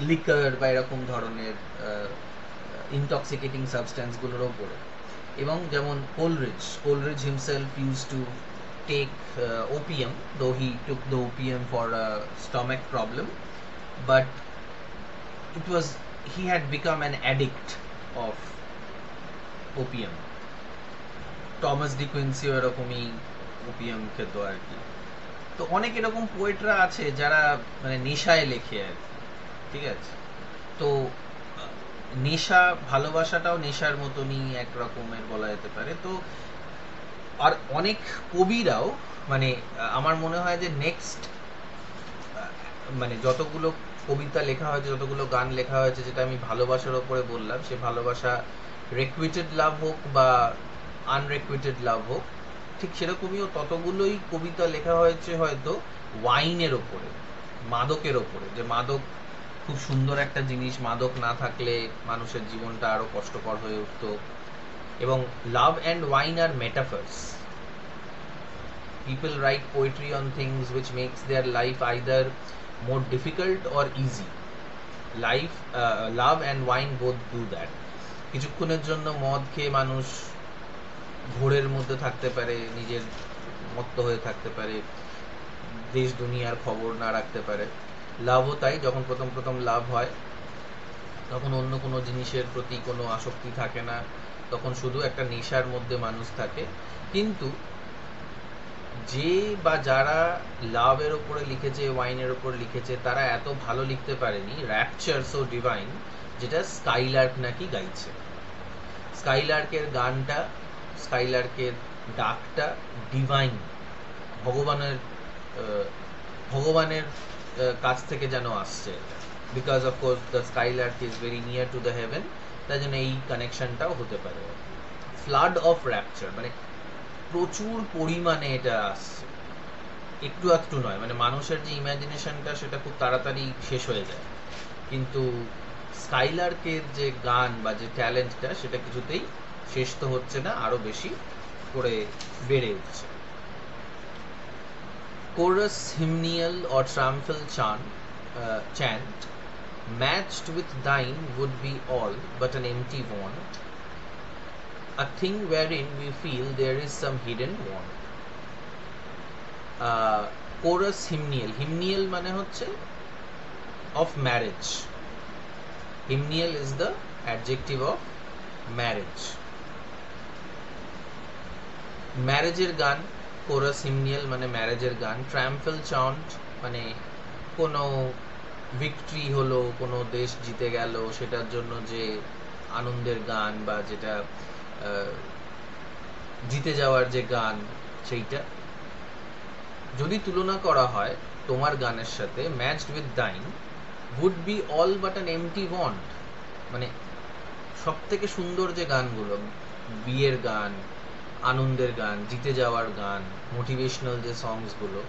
লিকার বা এরকম ধরনের ইনটক্সিকেটিং সাবস্টেন্সগুলোর ওপরে। এবং যেমন Coleridge himself used to take opium, though he took the opium for a stomach problem, but he had become an addict of opium. Thomas de কুইন্সিও এরকমই ওপিয়াম খেত আর কি। তো অনেক এরকম পোয়েটরা আছে যারা মানে নেশায় লেখে আর কি, ঠিক আছে। তো নেশা, ভালোবাসাটাও নেশার মতনই এক রকমের বলা যেতে পারে। তো আর অনেক কবিরাও মানে আমার মনে হয় যে নেক্সট মানে যতগুলো কবিতা লেখা হয়েছে, যতগুলো গান লেখা হয়েছে, যেটা আমি ভালোবাসার ওপরে বললাম, সে ভালোবাসা রেকুইটেড লাভ হোক বা আনরেকুইটেড লাভ হোক, ঠিক সেরকমইও ততগুলোই কবিতা লেখা হয়েছে হয়তো ওয়াইনের ওপরে, মাদকের ওপরে, যে মাদক খুব সুন্দর একটা জিনিস, মাদক না থাকলে মানুষের জীবনটা আরো কষ্টকর হয়ে উঠতো। এবং লাভ অ্যান্ড ওয়াইন আর metaphors. People write poetry on things which makes their life either more difficult or easy. Love and wine both do that. কিছুক্ষণের জন্য মদ খেয়ে মানুষ ঘোরের মধ্যে থাকতে পারে, নিজের মত্ত হয়ে থাকতে পারে, দেশ দুনিয়ার খবর না রাখতে পারে। লাভও তাই, যখন প্রথম প্রথম লাভ হয় তখন অন্য কোনো জিনিসের প্রতি কোনো আসক্তি থাকে না, তখন শুধু একটা নেশার মধ্যে মানুষ থাকে। কিন্তু যে বা যারা লাভের ওপরে লিখেছে, ওয়াইনের ওপর লিখেছে, তারা এত ভালো লিখতে পারেনি র্যাপচার সো ডিভাইন, যেটা স্কাইলার্ক নাকি গাইছে। স্কাইলার্কের গানটা, স্কাইলার্কের ডাকটা ডিভাইন, ভগবানের ভগবানের কাছ থেকে যেন আসছে। Because of course the Skylark is very near to the haven, তাই জন্য এই কানেকশনটাও হতে পারে। ফ্লাড অফ র্যাপচার মানে প্রচুর পরিমাণে এটা আসছে, একটু একটু নয়। মানে মানুষের যে ইমাজিনেশনটা সেটা খুব তাড়াতাড়ি শেষ হয়ে যায়, কিন্তু স্কাইলার্কের যে গান বা যে ট্যালেন্টটা সেটা কিছুতেই শেষ তো হচ্ছে না, আরো বেশি করে বেড়ে উঠছে। Chorus, hymnial or triumphal chant matched with thine would be all but an empty want, a thing wherein we feel there is some hidden want. Chorus, hymnial. Hymnial মানে হচ্ছে of marriage. Hymnial is the adjective of marriage. ম্যারেজের গান, chorus হিমনিয়াল মানে ম্যারেজের গান। ট্রায়াম্ফাল chant মানে কোনো victory হলো, কোনো দেশ জিতে গেল, সেটার জন্য যে আনন্দের গান বা যেটা জিতে যাওয়ার যে গান, সেইটা। যদি তুলনা করা হয় তোমার গানের সাথে, matched with thine would be all but an empty want, মানে সব থেকে সুন্দর যে গানগুলো, বিয়ের গান, আনন্দের গান, জিতে যাওয়ার গান, মোটিভেশনাল যে সংসগুলো,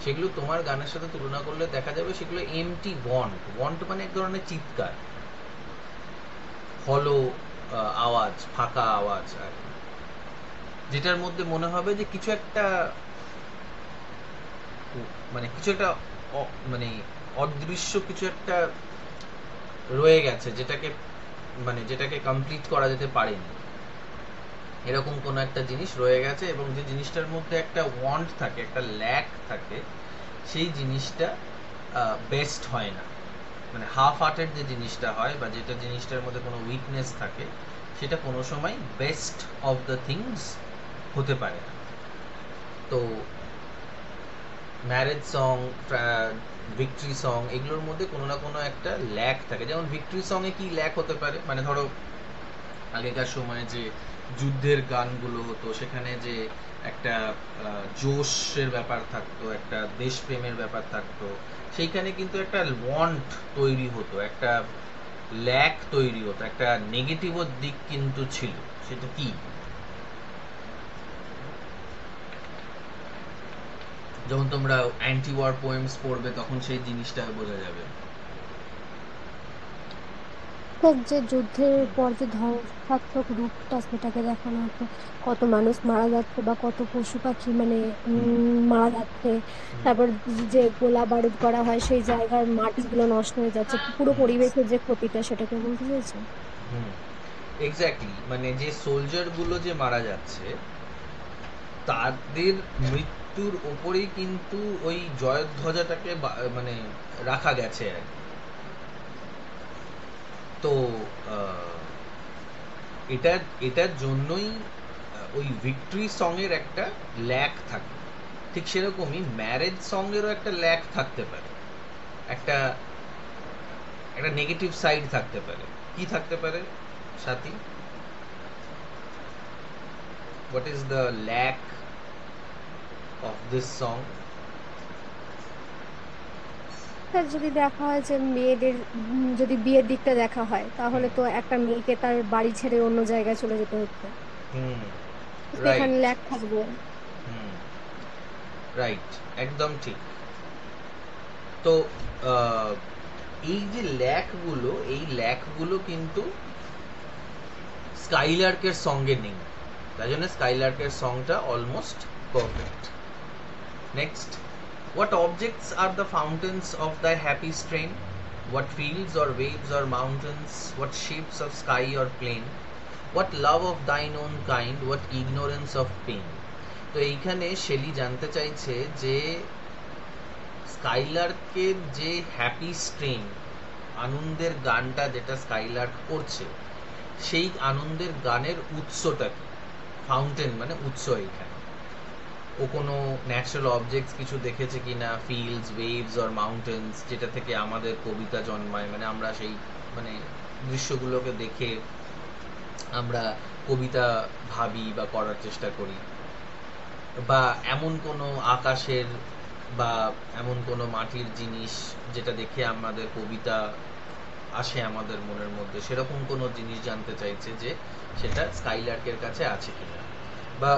সেগুলো তোমার গানের সাথে তুলনা করলে দেখা যাবে সেগুলো এমটি ওয়ান্ট। ওয়ান্ট মানে এক ধরনের চিৎকার, হলো আওয়াজ, ফাঁকা আওয়াজ, আর যেটার মধ্যে মনে হবে যে কিছু একটা মানে কিছু একটা মানে অদৃশ্য কিছু একটা রয়ে গেছে, যেটাকে কমপ্লিট করা যেতে পারেনি, এরকম কোন একটা জিনিস রয়ে গেছে। এবং যে জিনিসটার মধ্যে একটা ওয়ান্ট থাকে, একটা ল্যাক থাকে, সেই জিনিসটা বেস্ট হয় না। মানে হাফ হার্টেড যে জিনিসটা হয় বা যেটা জিনিসটার মধ্যে কোনো উইকনেস থাকে, সেটা কোনো সময় বেস্ট অফ দ্য থিংস হতে পারে না। তো ম্যারেজ সং, ভিক্টরি সং, এগুলোর মধ্যে কোনো না কোনো একটা ল্যাক থাকে। যেমন ভিক্টরি সঙ্গে কি ল্যাক হতে পারে, মানে ধরো আগেকার সময়ে যে যুদ্ধের গানগুলো হতো, সেখানে যে একটা জোশের ব্যাপার থাকতো, একটা দেশপ্রেমের ব্যাপার থাকতো, সেইখানে কিন্তু একটা ওয়ান্ট তৈরি হতো, একটা ল্যাক তৈরি হতো, একটা নেগেটিভ দিক কিন্তু ছিল। সেটা কি? যখন তোমরা অ্যান্টি ওয়ার পোয়েমস পড়বে তখন সেই জিনিসটা বোঝা যাবে। যে যুদ্ধের পর যে ধ্বংসাত্মক রূপটা সেটাকে দেখানো হতো, কত মানুষ মারা যাচ্ছে বা কত পশু পাখি মানে মারা যাচ্ছে, তারপর যে গোলা বারুদ করা হয় সেই জায়গার মাটিগুলো নষ্ট হয়ে যাচ্ছে, পুরো পরিবেশের যে ক্ষতিটা সেটাকে বলতে চাইছো? এক্স্যাক্টলি, মানে যে সোলজার গুলো যে মারা যাচ্ছে, তাদের মৃত্যুর ওপরেই কিন্তু ওই জয়ধ্বজাটাকে মানে রাখা গেছে আর কি। তো এটার জন্যই ওই ভিক্টরি সং এর একটা ল্যাক থাকে। ঠিক সেরকমই ম্যারেজ সং এরও একটা ল্যাক থাকতে পারে, একটা নেগেটিভ সাইড থাকতে পারে। কি থাকতে পারে সাথী? What is the lack of this song? Sir যদি দেখা হয় যে মেয়েদের যদি বিয়ের দিকটা দেখা হয় তাহলে হুম তো একটা মেয়েকে তার বাড়ি ছেড়ে অন্য জায়গায় চলে যেতে হচ্ছে, হুম তো সেখানে রাইট ল্যাক থাকবে। হুম রাইট, একদম ঠিক। তো আহ, এই যে ল্যাকগুলো, এই ল্যাকগুলো কিন্তু স্কাইলার্কের সঙ্গে নেই, তাই জন্য স্কাইলার্কের সংটা almost perfect. Next, what objects are the fountains of thy happy strain? What fields or waves or mountains? What shapes of sky or plain? What love of thine own kind? What ignorance of pain? তো এইখানে Shelley জানতে চাইছে যে স্কাইলার্কের যে happy strain, আনন্দের গানটা যেটা Skylark করছে, সেই আনন্দের গানের উৎসটা কি? ফাউন্টেন মানে উৎস। এইখানে ও কোনো ন্যাচারাল অবজেক্টস কিছু দেখেছে কিনা, ফিল্ডস, ওয়েভস অর মাউন্টেন্স, যেটা থেকে আমাদের কবিতা জন্মায়, মানে আমরা সেই মানে দৃশ্যগুলোকে দেখে আমরা কবিতা ভাবি বা করার চেষ্টা করি, বা এমন কোনো আকাশের বা এমন কোনো মাটির জিনিস যেটা দেখে আমাদের কবিতা আসে আমাদের মনের মধ্যে, সেরকম কোনো জিনিস জানতে চাইছে যে সেটা স্কাইলার্কের কাছে আছে কিনা, বা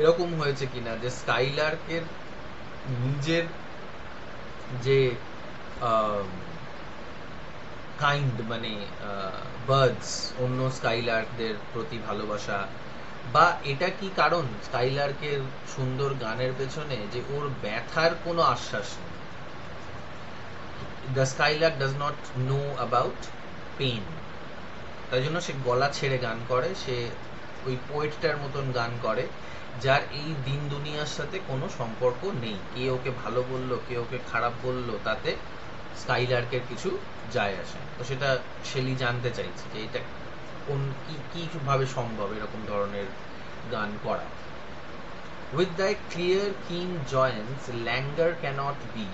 এরকম হয়েছে কিনা যে স্কাইলার্কের নিজের যে কাইন্ড মানে বার্ডস, অন্য স্কাইলার্কদের প্রতি ভালোবাসা, বা এটা কি কারণ স্কাইলার্কের সুন্দর গানের পেছনে যে ওর ব্যথার কোনো আশ্বাস নেই। The skylark does not know about pain, তাই জন্য সে গলা ছেড়ে গান করে, সে ওই পোয়েটটার মতন গান করে যার এই দিন দুনিয়ার সাথে কোনো সম্পর্ক নেই। কে ওকে ভালো বললো, কে ওকে খারাপ বললো, তাতে স্কাইলার্কের কিছু যায় আসে না। তো সেটা শেলি জানতে চাইছে যে এটা কোন কিভাবে সম্ভব এরকম ধরনের গান করা। With thy clear keen joyance languor cannot be,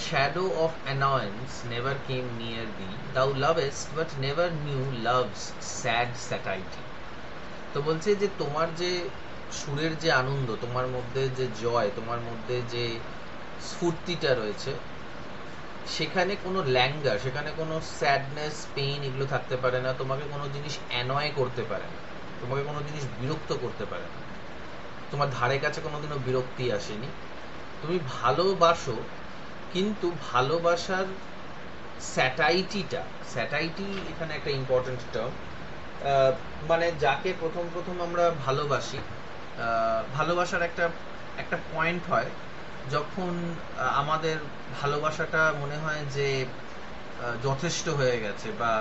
shadow of annoyance never came near thee, thou lovest but never knew love's sad satiety. তো বলছে যে তোমার যে সুরের যে আনন্দ, তোমার মধ্যে যে জয়, তোমার মধ্যে যে স্ফূর্তিটা রয়েছে, সেখানে কোনো ল্যাঙ্গার, সেখানে কোনো স্যাডনেস, পেইন এগুলো থাকতে পারে না। তোমাকে কোনো জিনিস অ্যানয় করতে পারে না, তোমাকে কোনো জিনিস বিরক্ত করতে পারে না, তোমার ধারে কাছে কোনোদিনও বিরক্তি আসেনি। তুমি ভালোবাসো, কিন্তু ভালোবাসার স্যাটাইটি এখানে একটা ইম্পর্টেন্ট টার্ম। মানে যাকে প্রথম প্রথম আমরা ভালোবাসি, ভালোবাসার একটা একটা পয়েন্ট হয় যখন আমাদের ভালোবাসাটা মনে হয় যে যথেষ্ট হয়ে গেছে, বা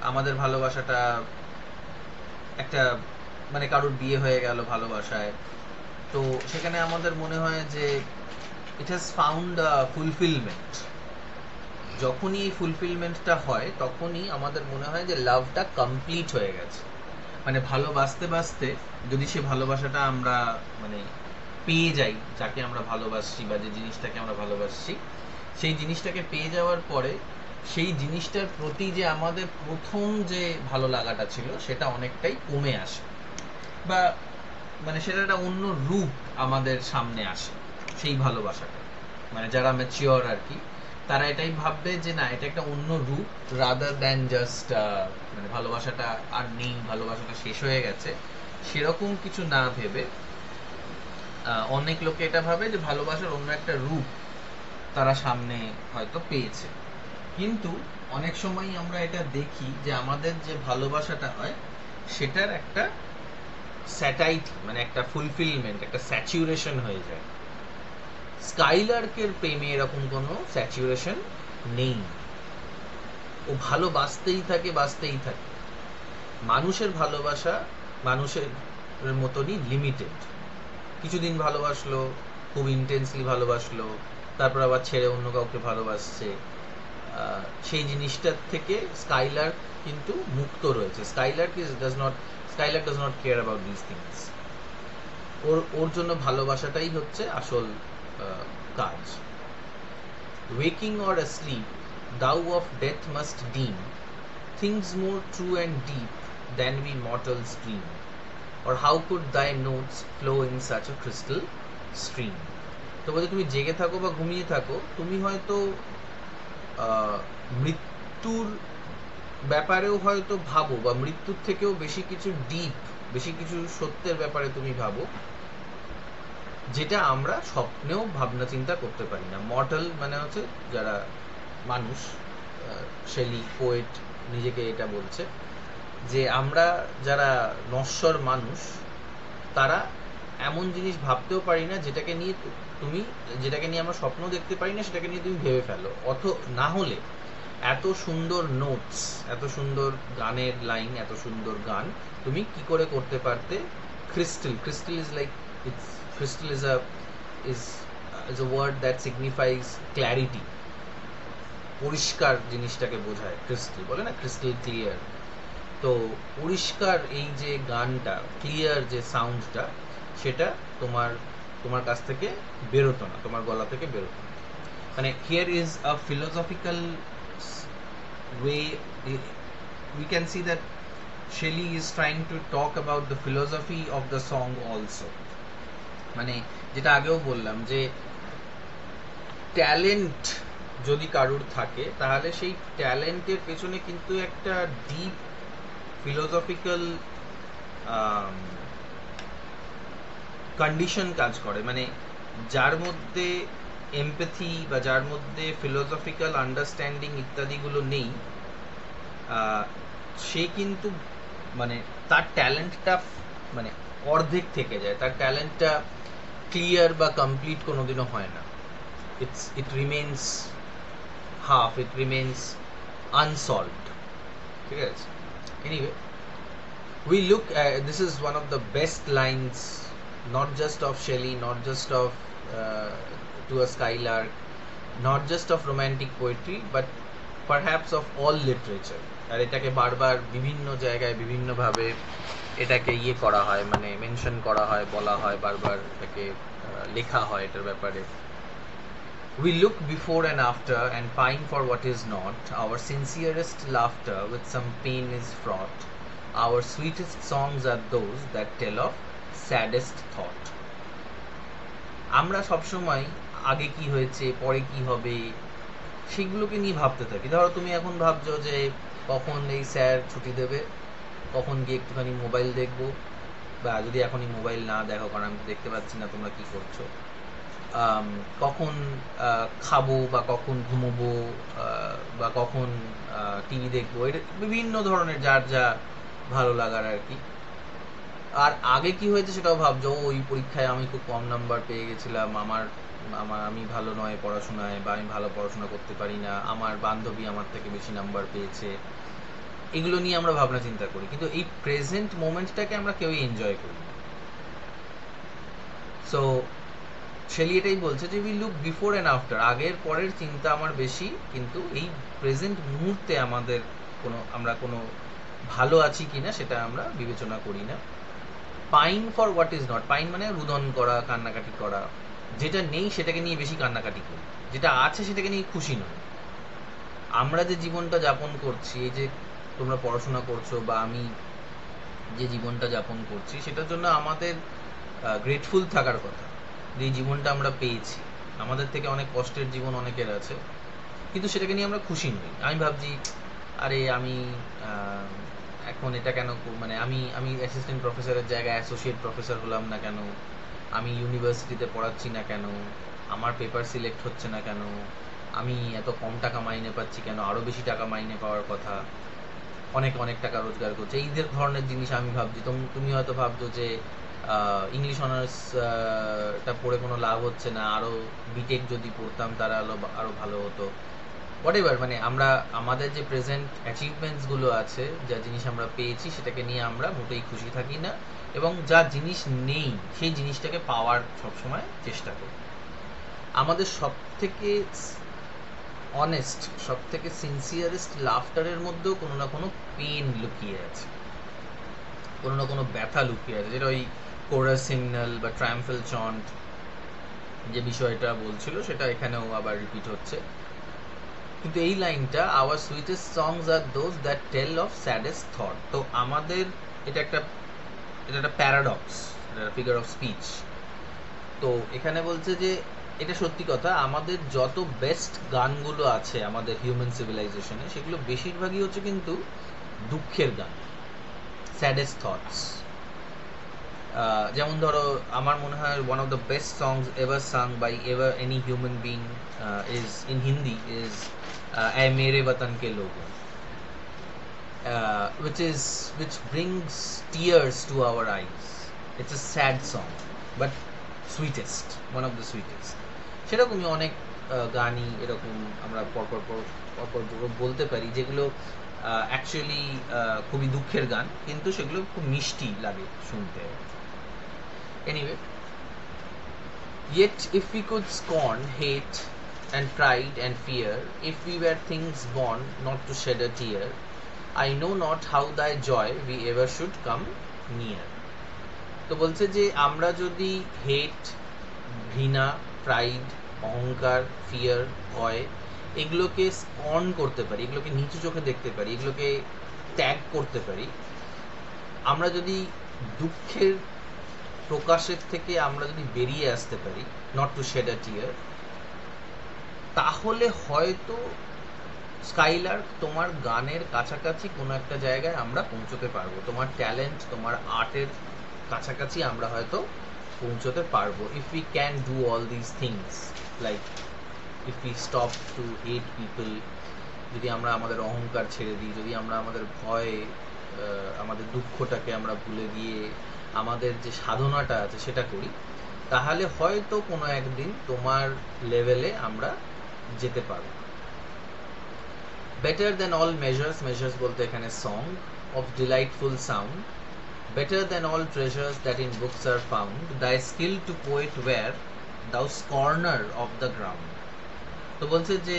আমাদের ভালোবাসাটা একটা মানে কারোর বিয়ে হয়ে গেল ভালোবাসায়, তো সেখানে আমাদের মনে হয় যে ইট হ্যাজ ফাউন্ড ফুলফিলমেন্ট। যখনই এই ফুলফিলমেন্টটা হয় তখনই আমাদের মনে হয় যে লাভটা কমপ্লিট হয়ে গেছে। মানে ভালোবাসতে বাসতে যদি সে ভালোবাসাটা আমরা মানে পেয়ে যাই, যাকে আমরা ভালোবাসছি বা যে জিনিসটাকে আমরা ভালোবাসছি, সেই জিনিসটাকে পেয়ে যাওয়ার পরে সেই জিনিসটার প্রতি যে আমাদের প্রথম যে ভালো লাগাটা ছিল সেটা অনেকটাই কমে আসে, বা মানে সেটা একটা অন্য রূপ আমাদের সামনে আসে সেই ভালোবাসাটা। মানে যারা ম্যাচিওর আর কি, তারা এটাই ভাববে যে না, এটা একটা অন্য রূপ, রাদার দ্যান জাস্ট মানে ভালোবাসাটা আর নেই, ভালোবাসাটা শেষ হয়ে গেছে, সেরকম কিছু না ভেবে অনেক লোকে এটা ভাবে যে ভালোবাসার অন্য একটা রূপ তারা সামনে হয়তো পেয়েছে। কিন্তু অনেক সময় আমরা এটা দেখি যে আমাদের যে ভালোবাসাটা হয় সেটার একটা স্যাটাইটি মানে একটা ফুলফিলমেন্ট, একটা স্যাচুরেশন হয়ে যায়। স্কাইলার্কের প্রেমে এরকম কোনো স্যাচুরেশন নেই, ও ভালোবাসতেই থাকে, বাসতেই থাকে। মানুষের ভালোবাসা মানুষের মতনই লিমিটেড। কিছুদিন ভালোবাসলো, খুব ইন্টেন্সলি ভালোবাসলো, তারপর আবার ছেড়ে অন্য কাউকে ভালোবাসছে, সেই জিনিসটার থেকে স্কাইলার্ক কিন্তু মুক্ত রয়েছে। Skylark does not care about this things. ওর জন্য ভালোবাসাটাই হচ্ছে আসল কাজ। Waking or asleep, thou of death must deem things more true and deep than we mortals dream. or how could thy notes flow in such a crystal stream? তো বলছে তুমি জেগে থাকো বা ঘুমিয়ে থাকো, তুমি হয়তো মৃত্যুর ব্যাপারেও হয়তো ভাবো, বা মৃত্যুর থেকেও বেশি কিছু ডিপ, বেশি কিছু সত্যের ব্যাপারে তুমি ভাবো, যেটা আমরা স্বপ্নেও ভাবনা চিন্তা করতে পারি না। মর্টাল মানে হচ্ছে যারা মানুষ, শেলি পোয়েট নিজেকে এটা বলছে যে আমরা যারা নশ্বর মানুষ, তারা এমন জিনিস ভাবতেও পারি না যেটাকে নিয়ে যেটাকে নিয়ে আমরা স্বপ্ন দেখতে পারি না, সেটাকে নিয়ে তুমি ভেবে ফেলো। না হলে এত সুন্দর নোটস, এত সুন্দর গানের লাইন, এত সুন্দর গান তুমি কি করে করতে পারতে? Crystal is like, crystal is a word that signifies clarity, পরিষ্কার জিনিসটাকে বোঝায়। ক্রিস্টাল বলে না, ক্রিস্টাল ক্লিয়ার। তো পরিষ্কার এই যে গানটা, ক্লিয়ার যে সাউন্ডটা, সেটা তোমার কাছ থেকে বেরোতো না, তোমার গলা থেকে বেরোতো না। মানে here is a philosophical way. We can see that Shelley is trying to talk about the philosophy of the song also. মানে যেটা আগেও বললাম যে ট্যালেন্ট যদি কারুর থাকে, তাহলে সেই ট্যালেন্টের পেছনে কিন্তু একটা ডিপ ফিলোসফিক্যাল কন্ডিশন কাজ করে। মানে যার মধ্যে এমপ্যাথি বা যার মধ্যে ফিলোসফিক্যাল আন্ডারস্ট্যান্ডিং ইত্যাদিগুলো নেই, সে কিন্তু মানে তার ট্যালেন্টটা মানে অর্ধেক থেকে যায়, তার ট্যালেন্টটা ক্লিয়ার বা কমপ্লিট কোনোদিনও হয় না। it remains half, it remains unsolved. ঠিক আছে? Anyway, we look at, this is one of the best lines, not just of Shelley, not just of To a Skylark, not just of romantic poetry, but perhaps of all literature. আর এটাকে বারবার বিভিন্ন জায়গায় বিভিন্নভাবে এটাকে করা হয়, মানে mention করা হয়, বলা হয়, বারবার এটাকে লেখা হয় এটার ব্যাপারে। We look before and after and pine for what is not. Our sincerest laughter with some pain is fraught. Our sweetest songs are those that tell of saddest thought. আমরা সবসময় আগে কি হয়েছে, পরে কি হবে, সেগুলোকে নিয়ে ভাবতে থাকি। ধরো তুমি এখন ভাবছো যে কখন এই স্যার ছুটি দেবে, কখন গিয়ে একটুখানি মোবাইল দেখবো, বা যদি এখনই মোবাইল না দেখো, কারণ আমি দেখতে পাচ্ছি না তোমরা কি করছো, কখন খাবো বা কখন ঘুমোবো, বা কখন টিভি দেখবো, এটা বিভিন্ন ধরনের যার যা ভালো লাগার আর কি। আর আগে কি হয়েছে সেটাও ভাবছো, ওই পরীক্ষায় আমি খুব কম নাম্বার পেয়ে গেছিলাম, আমি ভালো নয় পড়াশোনায়, বা আমি ভালো পড়াশোনা করতে পারি না, আমার বান্ধবী আমার থেকে বেশি নাম্বার পেয়েছে। এগুলো নিয়ে আমরা ভাবনা চিন্তা করি, কিন্তু এই প্রেজেন্ট মোমেন্টটাকে আমরা কেউই এনজয় করি না। সো শেলি এটাই বলছে যে we look before and after, আগের পরের চিন্তা আমার বেশি, কিন্তু এই প্রেজেন্ট মুহূর্তে আমরা কোনো ভালো আছি কিনা সেটা আমরা বিবেচনা করি না। Pine for what is not, pine মানে রুদন করা, কান্নাকাটি করা, যেটা নেই সেটাকে নিয়ে বেশি কান্নাকাটি করি, যেটা আছে সেটাকে নিয়ে খুশি নয়। আমরা যে জীবনটা যাপন করছি, এই যে তোমরা পড়াশোনা করছো বা আমি যে জীবনটা যাপন করছি, সেটার জন্য আমাদের গ্রেটফুল থাকার কথা, যে এই জীবনটা আমরা পেয়েছি। আমাদের থেকে অনেক কষ্টের জীবন অনেকের আছে, কিন্তু সেটাকে নিয়ে আমরা খুশি নই। আমি ভাবছি আরে আমি এখন এটা কেন, মানে আমি অ্যাসিস্ট্যান্ট প্রফেসরের জায়গায় অ্যাসোসিয়েট প্রফেসর হলাম না কেন, আমি ইউনিভার্সিটিতে পড়াচ্ছি না কেন, আমার পেপার সিলেক্ট হচ্ছে না কেন, আমি এত কম টাকা মাইনে পাচ্ছি কেন, আরও বেশি টাকা মাইনে পাওয়ার কথা, অনেক অনেক টাকা রোজগার করছে, এই ধরনের জিনিস আমি ভাবছি। তুমি হয়তো ভাবছো যে ইংলিশ অনার্সটা পড়ে কোনো লাভ হচ্ছে না, আরও বিটেক যদি পড়তাম তারা আরও ভালো হতো। হোয়াটএভার, মানে আমরা আমাদের যে প্রেজেন্ট অ্যাচিভমেন্টসগুলো আছে, যা জিনিস আমরা পেয়েছি, সেটাকে নিয়ে আমরা মোটেই খুশি থাকি না, এবং যা জিনিস নেই সেই জিনিসটাকে পাওয়ার সবসময় চেষ্টা করি। আমাদের সব থেকে অনেস্ট, সব থেকে সিনসিয়ারেস্ট লাফটারের মধ্যেও কোনো না কোনো পেন লুকিয়ে আছে, কোনো না কোনো ব্যথা লুকিয়ে আছে, যেটা ওই কোরাস হিমনাল বা ট্রায়াম্ফাল চন্ট যে বিষয়টা বলছিল, সেটা এখানেও আবার রিপিট হচ্ছে। কিন্তু এই লাইনটা, our sweetest songs are those that tell of saddest thought, তো আমাদের এটা এটা একটা প্যারাডক্স, এটা ফিগার অফ স্পিচ। তো এখানে বলছে যে এটা সত্যি কথা, আমাদের যত বেস্ট গানগুলো আছে আমাদের হিউম্যান সিভিলাইজেশনে, সেগুলো বেশিরভাগই হচ্ছে কিন্তু দুঃখের গান, স্যাডেস্ট থটস। যেমন ধরো, আমার মনে হয় one of the best songs ever sung by ever any human being is in Hindi is Ae Mere Watan Ke Logo, which brings tears to our eyes. It's a sad song, but sweetest, one of the sweetest. সেরকমই অনেক গানই এরকম আমরা পরপর বলতে পারি, যেগুলো actually খুবই দুঃখের গান, কিন্তু সেগুলো খুব মিষ্টি লাগে শুনতে। Anyway, yet if we could scorn hate and pride and fear, if we were things born not to shed a tear, I know not how thy joy we ever should come near. তো বলছে যে আমরা যদি হেট, ঘৃণা, pride, অহংকার, fear, ভয় এগুলোকে স্কর্ন করতে পারি, এগুলোকে নিচু চোখে দেখতে পারি, এগুলোকে ত্যাগ করতে পারি, আমরা যদি দুঃখের প্রকাশের থেকে আমরা যদি বেরিয়ে আসতে পারি, নট টু শেড আ টিয়ার, তাহলে হয়তো স্কাইলার্ক তোমার গানের কাছাকাছি কোনো একটা জায়গায় আমরা পৌঁছতে পারবো, তোমার ট্যালেন্ট, তোমার আর্টের কাছাকাছি আমরা হয়তো পৌঁছতে পারবো। If we can do all this things, like if we stop to hate people, যদি আমরা আমাদের অহংকার ছেড়ে দিই, যদি আমরা আমাদের ভয়, আমাদের দুঃখটাকে আমরা ভুলে গিয়ে আমাদের যে সাধনাটা আছে সেটা করি, তাহলে হয়তো কোনো একদিন তোমার লেভেলে আমরা যেতে পারবো। Better than all measures, measures বলতে এখানে song, of delightful sound, better than all treasures that in books are found, thy skill to poet were, thou scorner of the ground. তো বলছে যে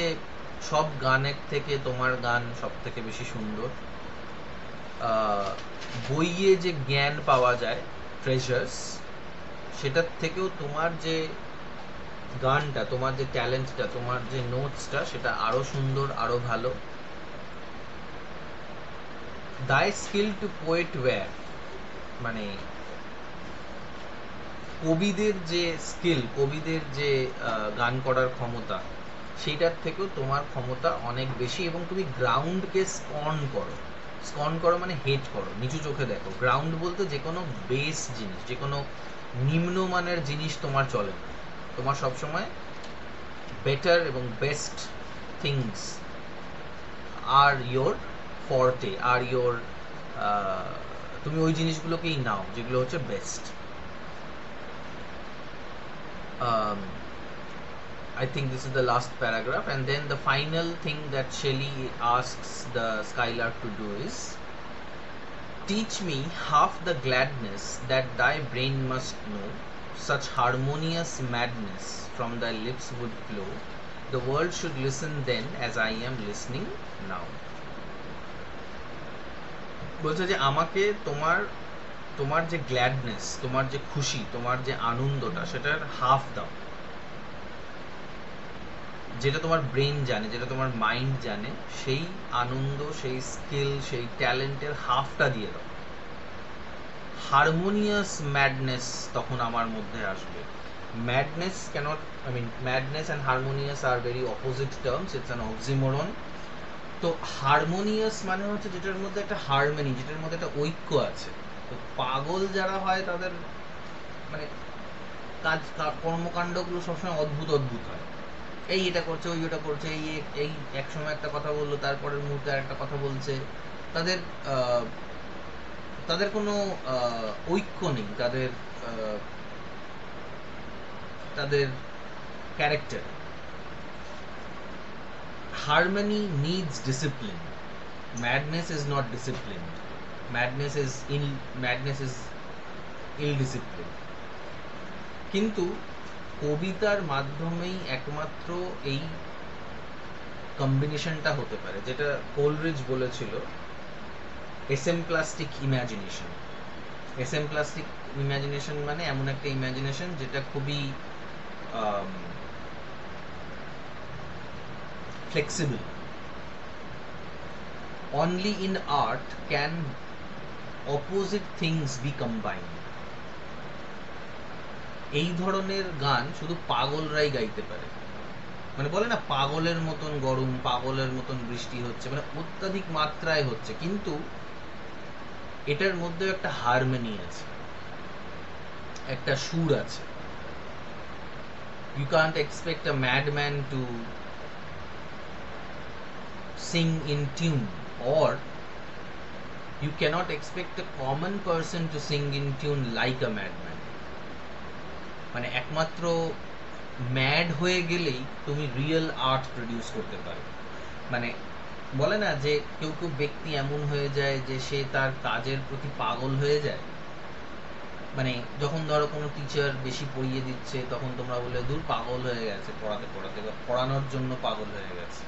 সব গানের থেকে তোমার গান সব থেকে বেশি সুন্দর। বইয়ে যে জ্ঞান পাওয়া যায়, ট্রেজার্স, সেটার থেকেও তোমার যে গানটা, তোমার যে ট্যালেন্টটা, তোমার যে নোটসটা, সেটা আরো সুন্দর, আরো ভালো। thy skill to poet were, মানে কবিদের যে স্কিল, কবিদের যে গান করার ক্ষমতা, সেইটার থেকেও তোমার ক্ষমতা অনেক বেশি, এবং তুমি গ্রাউন্ডকে স্কর্ন করো মানে হেট করো, নিচু চোখে দেখো। গ্রাউন্ড বলতে যে কোনো বেস জিনিস, যে কোনো নিম্নমানের জিনিস তোমার চলে না, তোমার সবসময় বেটার এবং best things are your forte, are your, তুমি ওই জিনিসগুলোকেই নাও যেগুলো হচ্ছে best. I think this is the last paragraph, and then the final thing that Shelley asks the Skylark to do is, teach me half the gladness that thy brain must know, such harmonious madness from thy lips would flow, the world should listen then as I am listening now. বলছে যে আমাকে তোমার যে গ্ল্যাডনেস, তোমার যে খুশি, তোমার যে আনন্দটা, সেটার হাফ দাও, যেটা তোমার ব্রেন জানে, যেটা তোমার মাইন্ড জানে, সেই আনন্দ, সেই স্কিল, সেই ট্যালেন্টের হাফটা দিয়ে দাও। হারমোনিয়াস ম্যাডনেস তখন আমার মধ্যে আসবে। Madness can't, I mean madness and harmonious are very opposite terms, it's an oxymoron. তো হারমোনিয়াস মানে হচ্ছে যেটার মধ্যে একটা হারমোনি, যেটার মধ্যে একটা ঐক্য আছে। তো পাগল যারা হয় তাদের মানে কাজ কর্মকাণ্ডগুলো সবসময় অদ্ভুত হয়, এই এটা করছে, ওই ওটা করছে, এই এক সময় একটা কথা বললো, তারপরের মুহূর্তে একটা কথা বলছে, তাদের কোনো ঐক্য নেই, তাদের character. Harmony needs discipline. Madness is not disciplined. Madness is ill-disciplined. কিন্তু কবিতার মাধ্যমেই একমাত্র এই কম্বিনেশনটা হতে পারে, যেটা কোলরিজ বলেছিল এসেমপ্লাস্টিক ইমাজিনেশন। এসেমপ্লাস্টিক ইমাজিনেশন মানে এমন একটা ইমাজিনেশন যেটা খুবই flexible. Only in art can opposite things be combined. এই ধরনের গান শুধু পাগলরাই গাইতে পারে। মানে বলে না পাগলের মতন গরম, পাগলের মতন বৃষ্টি হচ্ছে, মানে অত্যাধিক মাত্রায় হচ্ছে, কিন্তু এটার মধ্যে একটা হারমোনি আছে, একটা সুর আছে। You can't expect a madman to sing in tune, or you cannot expect a common person to sing in tune like a madman. মানে একমাত্র ম্যাড হয়ে গেলেই তুমি রিয়েল আর্ট প্রডিউস করতে পারো। মানে বলে না যে কেউ কেউ ব্যক্তি এমন হয়ে যায় যে সে তার কাজের প্রতি পাগল হয়ে যায়। মানে যখন ধরো কোনো টিচার বেশি পড়িয়ে দিচ্ছে তখন তোমরা বলে দূর পাগল হয়ে গেছে পড়াতে পড়াতে, বা পড়ানোর জন্য পাগল হয়ে গেছে,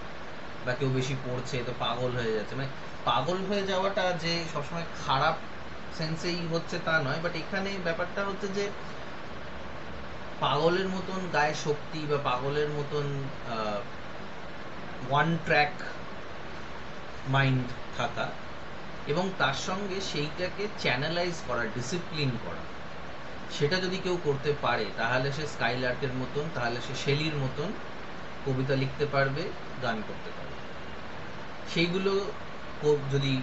বা কেউ বেশি পড়ছে তো পাগল হয়ে যাচ্ছে। মানে পাগল হয়ে যাওয়াটা যে সবসময় খারাপ সেন্সেই হচ্ছে তা নয়, বাট এখানে ব্যাপারটা হচ্ছে যে পাগলের মতন গায়ে শক্তি বা পাগলের মতন ওয়ান ট্র্যাক মাইন্ড থাকা, এবং তার সঙ্গে সেইটাকে চ্যানেলাইজ করা, ডিসিপ্লিন করা, সেটা যদি কেউ করতে পারে তাহলে সে স্কাইলার্কের মতন, তাহলে সে শেলির মতন কবিতা লিখতে পারবে, গান করতে পারবে। সেইগুলো যদি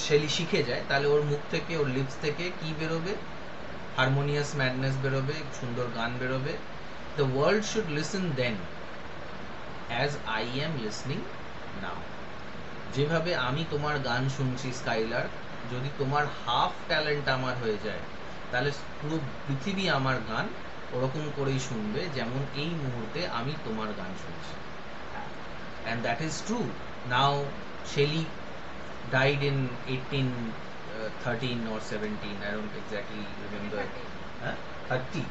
শেলি শিখে যায় তাহলে ওর মুখ থেকে, ওর লিপস থেকে কি বেরোবে? হারমোনিয়াস ম্যাডনেস বেরোবে, সুন্দর গান বেরোবে। The world should listen then as I am listening now. যেভাবে আমি তোমার গান শুনছি স্কাইলার, যদি তোমার হাফ ট্যালেন্ট আমার হয়ে যায় তাহলে পুরো পৃথিবী আমার গান ওরকম করেই শুনবে যেমন এই মুহূর্তে আমি তোমার গান শুনছি। And that is true. Now Shelley died in 1813 or 17, I don't exactly remember. 30.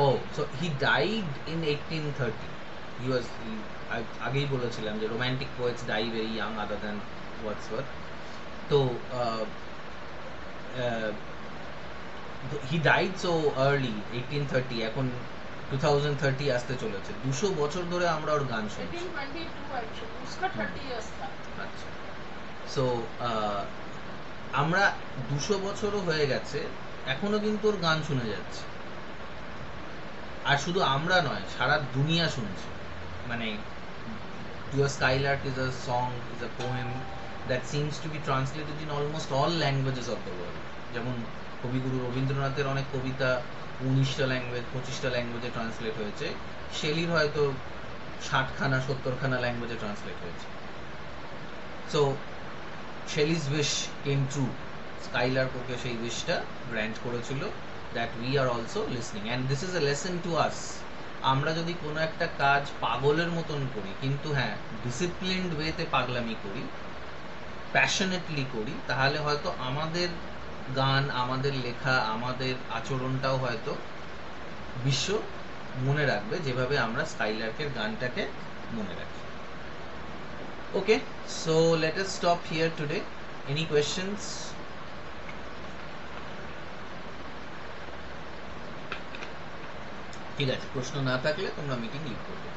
Oh, so he died in 1830. He was, আগেই বলেছিলাম যে romantic poets die very young other than Wordsworth. So he died so early 1830. এখন 2030 আসতে চলেছে, 200 বছর ধরে আমরা ওর গান শুনছি। 1822 আচ্ছা, সো আমরা 200 বছরও হয়ে গেছে, এখনো কিন্তু ওর গান শুনে যাচ্ছে। আর শুধু আমরা নয়, সারা দুনিয়া শুনছে। মানে To a Skylark is a song, is a poem that seems to be translated in almost all languages of the world. যেমন কবিগুরু রবীন্দ্রনাথের অনেক কবিতা 19টা ল্যাঙ্গুয়েজ, 25টা ল্যাঙ্গুয়েজে ট্রান্সলেট হয়েছে। শেলির হয়তো 60খানা 70খানা ল্যাঙ্গুয়েজে ট্রান্সলেট হয়েছে। So Shelley's wish came true, skylark ওকে সেই উইশটা গ্র্যান্ট করেছিল, that we are also listening, and this is a lesson to us. আমরা যদি কোনো একটা কাজ পাগলের মতন করি, কিন্তু হ্যাঁ ডিসিপ্লিনড ওয়েতে পাগলামি করি, প্যাশনেটলি করি, তাহলে হয়তো আমাদের গান, আমাদের লেখা, আমাদের আচরণটাও হয়তো বিশ্ব মনে রাখবে যেভাবে আমরা স্কাইলার্কের গানটাকে মনে রাখি। Okay, so let us stop here today. Any questions? ঠিক আছে, প্রশ্ন না থাকলে তোমরা মিটিং লিভ করবে।